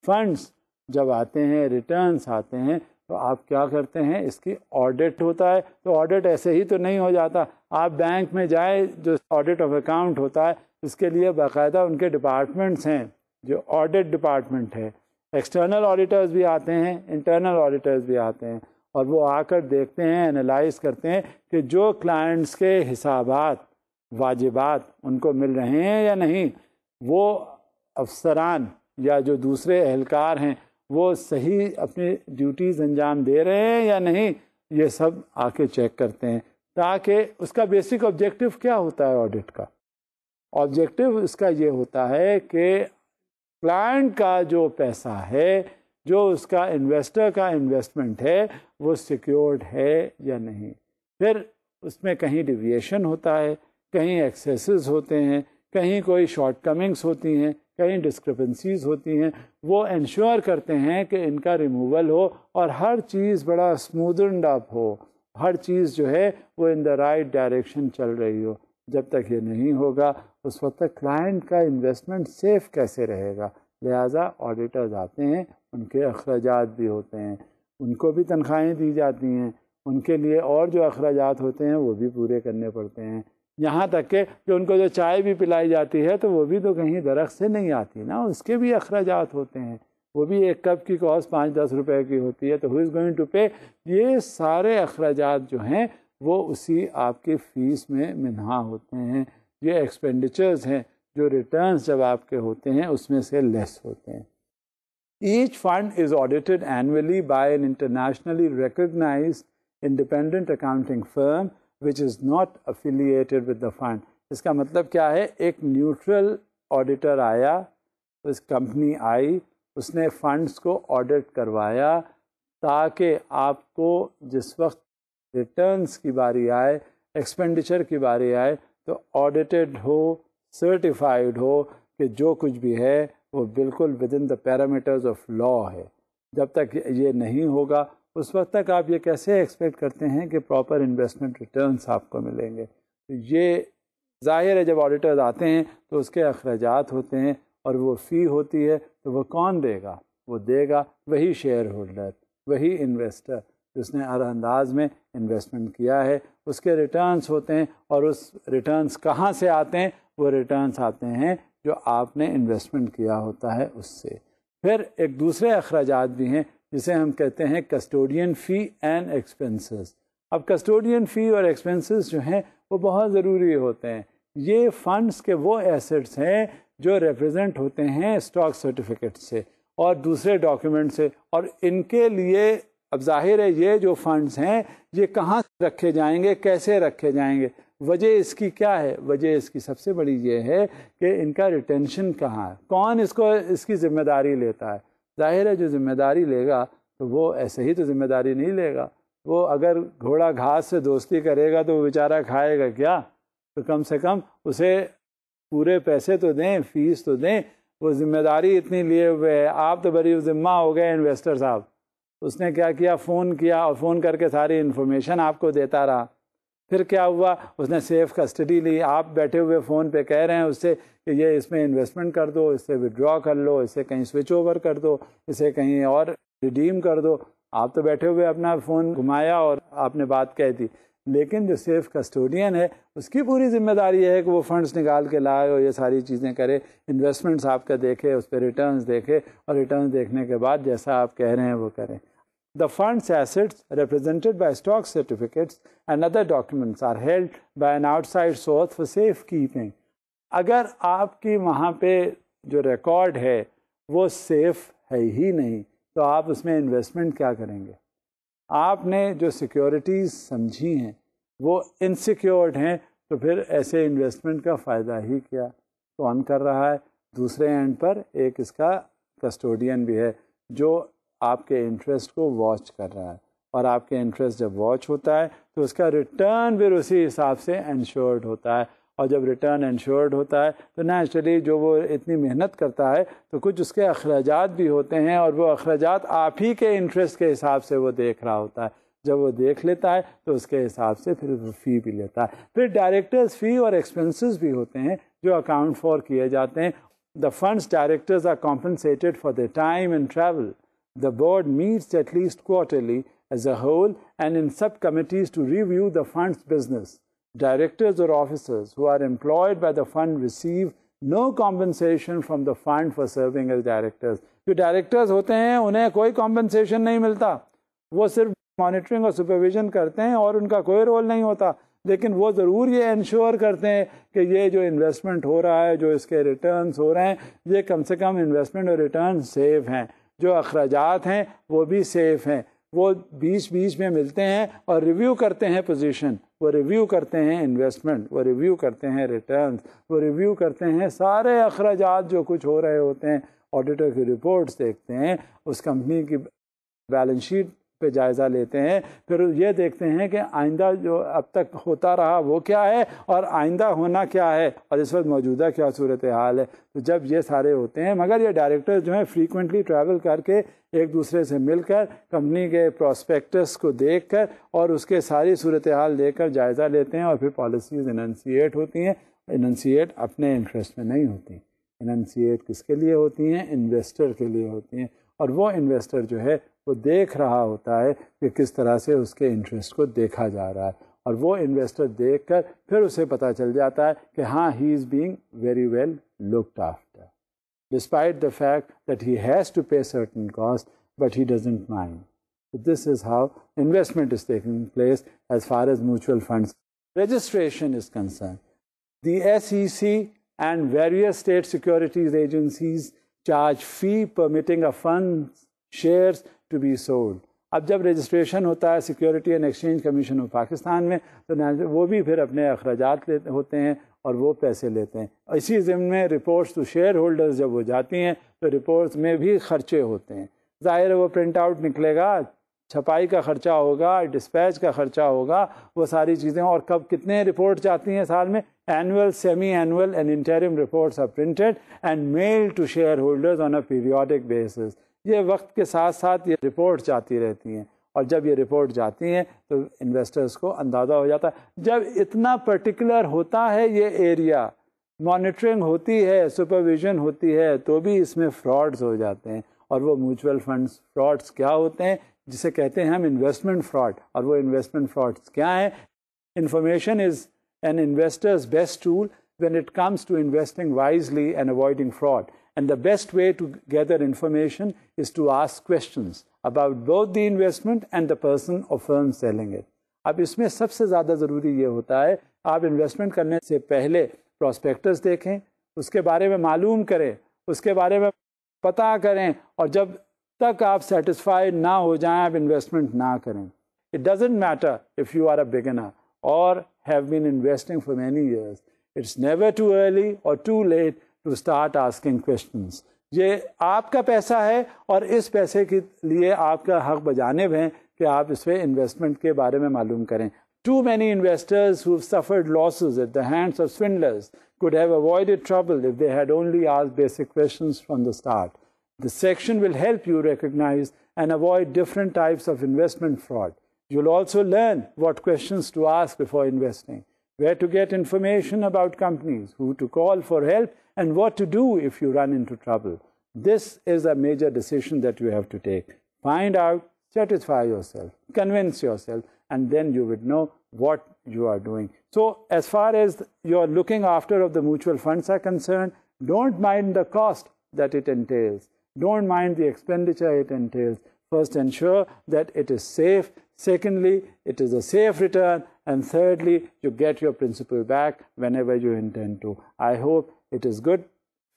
فنڈز جب آتے ہیں، ریٹرنز آتے ہیں، تو آپ کیا کرتے ہیں؟ اس کی آڈٹ ہوتا ہے. تو آڈٹ ایسے ہی تو نہیں ہو جاتا. آپ بینک میں جائیں، جو آڈٹ آف اکاؤنٹ ہوتا ہے اس کے لیے باقاعدہ ان کے ڈپارٹمنٹس ہیں، جو آڈٹ ڈپارٹمنٹ ہے. ایکسٹرنل آڈیٹرز بھی آتے ہیں، انٹرنل آڈیٹرز بھی آتے ہیں، اور وہ آ کر دیکھتے ہیں، انالائز کرتے ہیں کہ جو کلائنٹس کے حسابات، واجبات ان کو مل رہے ہیں یا نہیں، وہ افسران یا جو دوسرے اہلکار ہیں وہ صحیح اپنی ڈیوٹیز انجام دے رہے ہیں یا نہیں. یہ سب آ کے چیک کرتے ہیں. تاکہ اس کا بیسک آبجیکٹو کیا ہوتا ہے آڈٹ کا؟ آبجیکٹو اس کا یہ ہوتا ہے کہ کلائنٹ کا جو پیسہ ہے، جو اس کا انویسٹر کا انویسٹمنٹ ہے، وہ سیکیورڈ ہے یا نہیں. پھر اس میں کہیں ڈیویشن ہوتا ہے، کہیں ایکسیسز ہوتے ہیں، کہیں کوئی شارٹ کمنگس ہوتی ہیں، کہیں ڈسکرپنسیز ہوتی ہیں. وہ انشور کرتے ہیں کہ ان کا ریموول ہو اور ہر چیز بڑا اسموتھنڈ اپ ہو، ہر چیز جو ہے وہ ان دا رائٹ ڈائریکشن چل رہی ہو. جب تک یہ نہیں ہوگا اس وقت تک کلائنٹ کا انویسٹمنٹ سیف کیسے رہے گا؟ لہٰذا آڈیٹرز آتے ہیں، ان کے اخراجات بھی ہوتے ہیں، ان کو بھی تنخواہیں دی جاتی ہیں، ان کے لیے اور جو اخراجات ہوتے ہیں وہ بھی پورے کرنے پڑتے ہیں. یہاں تک کہ ان کو جو چائے بھی پلائی جاتی ہے تو وہ بھی تو کہیں درخت سے نہیں آتی نا، اس کے بھی اخراجات ہوتے ہیں. وہ بھی ایک کپ کی کاسٹ 5-10 روپے کی ہوتی ہے، تو ہو از گوئنگ ٹو پے؟ یہ سارے اخراجات جو ہیں وہ اسی آپ کی فیس میں منہا ہوتے ہیں. یہ ایکسپینڈیچرز ہیں جو ریٹرنز جب آپ کے ہوتے ہیں اس میں سے لیس ہوتے ہیں. Each fund is audited annually by an internationally recognized independent accounting firm which is not affiliated with the fund. اس کا مطلب کیا ہے؟ ایک نیوٹرل آڈیٹر آیا، اس کمپنی آئی، اس نے فنڈز کو آڈٹ کروایا تاکہ آپ کو جس وقت ریٹرنز کی باری آئے، ایکسپینڈیچر کی باری آئے تو آڈیٹڈ ہو، سرٹیفائیڈ ہو کہ جو کچھ بھی ہے وہ بالکل with in the parameters of law ہے. جب تک یہ نہیں ہوگا اس وقت تک آپ یہ کیسے ایکسپیکٹ کرتے ہیں کہ پراپر انویسٹمنٹ ریٹرنس آپ کو ملیں گے؟ تو یہ ظاہر ہے جب آڈیٹرز آتے ہیں تو اس کے اخراجات ہوتے ہیں اور وہ فی ہوتی ہے، تو وہ کون دے گا؟ وہ دے گا وہی شیئر ہولڈر، وہی انویسٹر جس نے ہر انداز میں انویسٹمنٹ کیا ہے، اس کے ریٹرنز ہوتے ہیں. اور اس ریٹرنز کہاں سے آتے ہیں؟ وہ ریٹرنز آتے ہیں جو آپ نے انویسٹمنٹ کیا ہوتا ہے اس سے. پھر ایک دوسرے اخراجات بھی ہیں جسے ہم کہتے ہیں کسٹوڈین فی اینڈ ایکسپنسز. اب کسٹوڈین فی اور ایکسپنسز جو ہیں وہ بہت ضروری ہوتے ہیں. یہ فنڈز کے وہ ایسٹس ہیں جو ریپرزینٹ ہوتے ہیں اسٹاک سرٹیفکیٹ سے اور دوسرے ڈاکیومنٹ سے، اور ان کے لیے اب ظاہر ہے یہ جو فنڈز ہیں یہ کہاں رکھے جائیں گے، کیسے رکھے جائیں گے؟ وجہ اس کی کیا ہے؟ وجہ اس کی سب سے بڑی یہ ہے کہ ان کا ریٹینشن کہاں ہے، کون اس کی ذمہ داری لیتا ہے. ظاہر ہے جو ذمہ داری لے گا تو وہ ایسے ہی تو ذمہ داری نہیں لے گا. وہ اگر گھوڑا گھاس سے دوستی کرے گا تو وہ بیچارہ کھائے گا کیا؟ تو کم سے کم اسے پورے پیسے تو دیں، فیس تو دیں. وہ ذمہ داری اتنی لیے ہوئے ہے، آپ تو بری ذمہ ہو گئے انویسٹر صاحب. اس نے کیا کیا؟ فون کیا اور فون کر کے ساری انفارمیشن آپ کو دیتا رہا. پھر کیا ہوا؟ اس نے سیف کسٹڈی لی. آپ بیٹھے ہوئے فون پہ کہہ رہے ہیں اس سے کہ یہ اس میں انویسٹمنٹ کر دو، اس سے ودرا کر لو، اسے کہیں سوئچ اوور کر دو، اسے کہیں اور ریڈیم کر دو. آپ تو بیٹھے ہوئے اپنا فون گھمایا اور آپ نے بات کہہ دی. لیکن جو سیف کسٹوڈین ہے اس کی پوری ذمہ داری ہے کہ وہ فنڈز نکال کے لائے اور یہ ساری چیزیں کرے، انویسٹمنٹس آپ کا دیکھے، اس پہ ریٹرنز دیکھے، اور ریٹرنز دیکھنے کے بعد جیسا آپ کہہ رہے ہیں وہ کریں. The fund's assets represented by stock certificates and other documents are held by an outside source for safekeeping. اگر آپ کی وہاں پہ جو ریکارڈ ہے وہ سیف ہے ہی نہیں تو آپ اس میں انویسٹمنٹ کیا کریں گے؟ آپ نے جو سیکیورٹیز سمجھی ہیں وہ انسیکیورڈ ہیں، تو پھر ایسے انویسٹمنٹ کا فائدہ ہی کیا؟ کون کر رہا ہے؟ دوسرے اینڈ پر ایک اس کا کسٹوڈین بھی ہے جو آپ کے انٹرسٹ کو واچ کر رہا ہے، اور آپ کے انٹرسٹ جب واچ ہوتا ہے تو اس کا ریٹرن بھی اسی حساب سے انشورڈ ہوتا ہے. اور جب ریٹرن انشورڈ ہوتا ہے تو نیچرلی جو وہ اتنی محنت کرتا ہے تو کچھ اس کے اخراجات بھی ہوتے ہیں، اور وہ اخراجات آپ ہی کے انٹرسٹ کے حساب سے وہ دیکھ رہا ہوتا ہے. جب وہ دیکھ لیتا ہے تو اس کے حساب سے پھر وہ فی بھی لیتا ہے. پھر ڈائریکٹرز فی اور ایکسپنسز بھی ہوتے ہیں جو اکاؤنٹ فار کیے جاتے ہیں. The fund's directors are compensated for their time and travel. The board meets at least quarterly as a whole and in subcommittees to review the fund's business. Directors or officers who are employed by the fund receive no compensation from the fund for serving as directors. جو directors ہوتے ہیں انہیں کوئی compensation نہیں ملتا، وہ صرف monitoring اور سپرویژن کرتے ہیں اور ان کا کوئی رول نہیں ہوتا. لیکن وہ ضرور یہ انشور کرتے ہیں کہ یہ جو انویسٹمنٹ ہو رہا ہے، جو اس کے ریٹرنز ہو رہے ہیں، یہ کم سے کم انویسٹمنٹ اور ریٹرن سیف ہیں. جو اخراجات ہیں وہ بھی سیف ہیں. وہ بیچ میں ملتے ہیں اور ریویو کرتے ہیں پوزیشن، وہ ریویو کرتے ہیں انویسٹمنٹ، وہ ریویو کرتے ہیں ریٹرنز، وہ ریویو کرتے ہیں سارے اخراجات جو کچھ ہو رہے ہوتے ہیں. آڈیٹر کی رپورٹس دیکھتے ہیں، اس کمپنی کی بیلنس شیٹ پہ جائزہ لیتے ہیں، پھر یہ دیکھتے ہیں کہ آئندہ جو اب تک ہوتا رہا وہ کیا ہے اور آئندہ ہونا کیا ہے اور اس وقت موجودہ کیا صورتحال ہے. تو جب یہ سارے ہوتے ہیں، مگر یہ ڈائریکٹر جو ہیں فریکوینٹلی ٹریول کر کے ایک دوسرے سے مل کر کمپنی کے پراسپیکٹس کو دیکھ کر اور اس کے ساری صورتحال دیکھ کر جائزہ لیتے ہیں، اور پھر پالیسیز اننسیٹ ہوتی ہیں. اننسیٹ اپنے انٹرسٹ میں نہیں ہوتی، اننسیٹ کس کے لیے ہوتی ہیں؟ انویسٹر کے لیے ہوتی ہیں. اور وہ انویسٹر جو ہے وہ دیکھ رہا ہوتا ہے کہ کس طرح سے اس کے انٹرسٹ کو دیکھا جا رہا ہے، اور وہ انویسٹر دیکھ کر پھر اسے پتہ چل جاتا ہے کہ ہاں he is being very well looked after despite the fact that he has to pay certain cost but he doesn't mind. This is how investment is taking place as far as mutual funds registration is concerned. The SEC and various state securities agencies charge fee permitting a fund's shares to be sold. اب جب registration ہوتا ہے security and exchange commission of Pakistan میں تو وہ بھی پھر اپنے اخراجات ہوتے ہیں اور وہ پیسے لیتے ہیں. اسی ضمن میں رپورٹس ٹو شیئر ہولڈرز جب وہ جاتی ہیں تو رپورٹس میں بھی خرچے ہوتے ہیں. ظاہر ہے وہ پرنٹ آؤٹ نکلے گا، چھپائی کا خرچہ ہوگا، ڈسپیچ کا خرچہ ہوگا، وہ ساری چیزیں. اور کب کتنے رپورٹ جاتی ہیں سال میں؟ Annual, semi annual and interim reports are printed and mail to share holders on a periodic basis. یہ وقت کے ساتھ ساتھ یہ رپورٹ جاتی رہتی ہیں اور جب یہ رپورٹ جاتی ہیں تو انویسٹرز کو اندازہ ہو جاتا ہے. جب اتنا پرٹیکولر ہوتا ہے یہ ایریا، مانیٹرنگ ہوتی ہے، سپرویژن ہوتی ہے، تو بھی اس میں فراڈز ہو جاتے ہیں. اور وہ میوچل فنڈز فراڈز کیا ہوتے ہیں، جسے کہتے ہیں ہم انویسٹمنٹ فراڈ. اور وہ انویسٹمنٹ فراڈز کیا ہیں؟ Information is an investor's best tool when it comes to investing wisely and avoiding fraud. And the best way to gather information is to ask questions about both the investment and the person or firm selling it. اب اس میں سب سے زیادہ ضروری یہ ہوتا ہے آپ investment کرنے سے پہلے پراسپیکٹس دیکھیں، اس کے بارے میں معلوم کریں، اس کے بارے میں پتہ کریں، اور جب تک آپ سیٹسفائڈ نہ ہو جائیں آپ انویسٹمنٹ نہ کریں. It doesn't matter if you are a beginner or have been investing for many years. It's never too early or too late to start asking questions. یہ آپ کا پیسہ ہے اور اس پیسے کے لیے آپ کا حق بجانب ہے کہ آپ اس پہ انویسٹمنٹ کے بارے میں معلوم کریں. Too many investors who've suffered losses at the hands of swindlers could have avoided trouble if they had only asked basic questions from the start. This section will help you recognize and avoid different types of investment fraud. You'll also learn what questions to ask before investing, where to get information about companies, who to call for help, and what to do if you run into trouble. This is a major decision that you have to take. Find out, satisfy yourself, convince yourself, and then you would know what you are doing. So as far as your looking after of the mutual funds are concerned, don't mind the cost that it entails. Don't mind the expenditure it entails. First, ensure that it is safe. Secondly, it is a safe return. And thirdly, you get your principal back whenever you intend to. I hope it is good.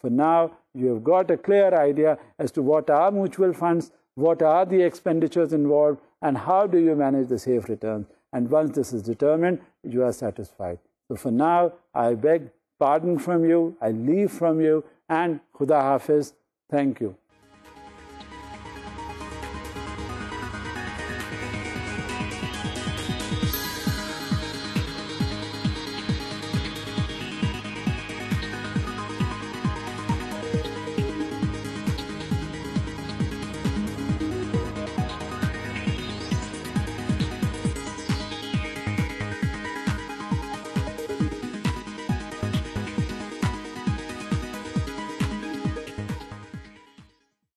For now, you have got a clear idea as to what are mutual funds, what are the expenditures involved, and how do you manage the safe returns. And once this is determined, you are satisfied. So for now, I beg pardon from you, I leave from you, and Khuda Hafiz. Thank you.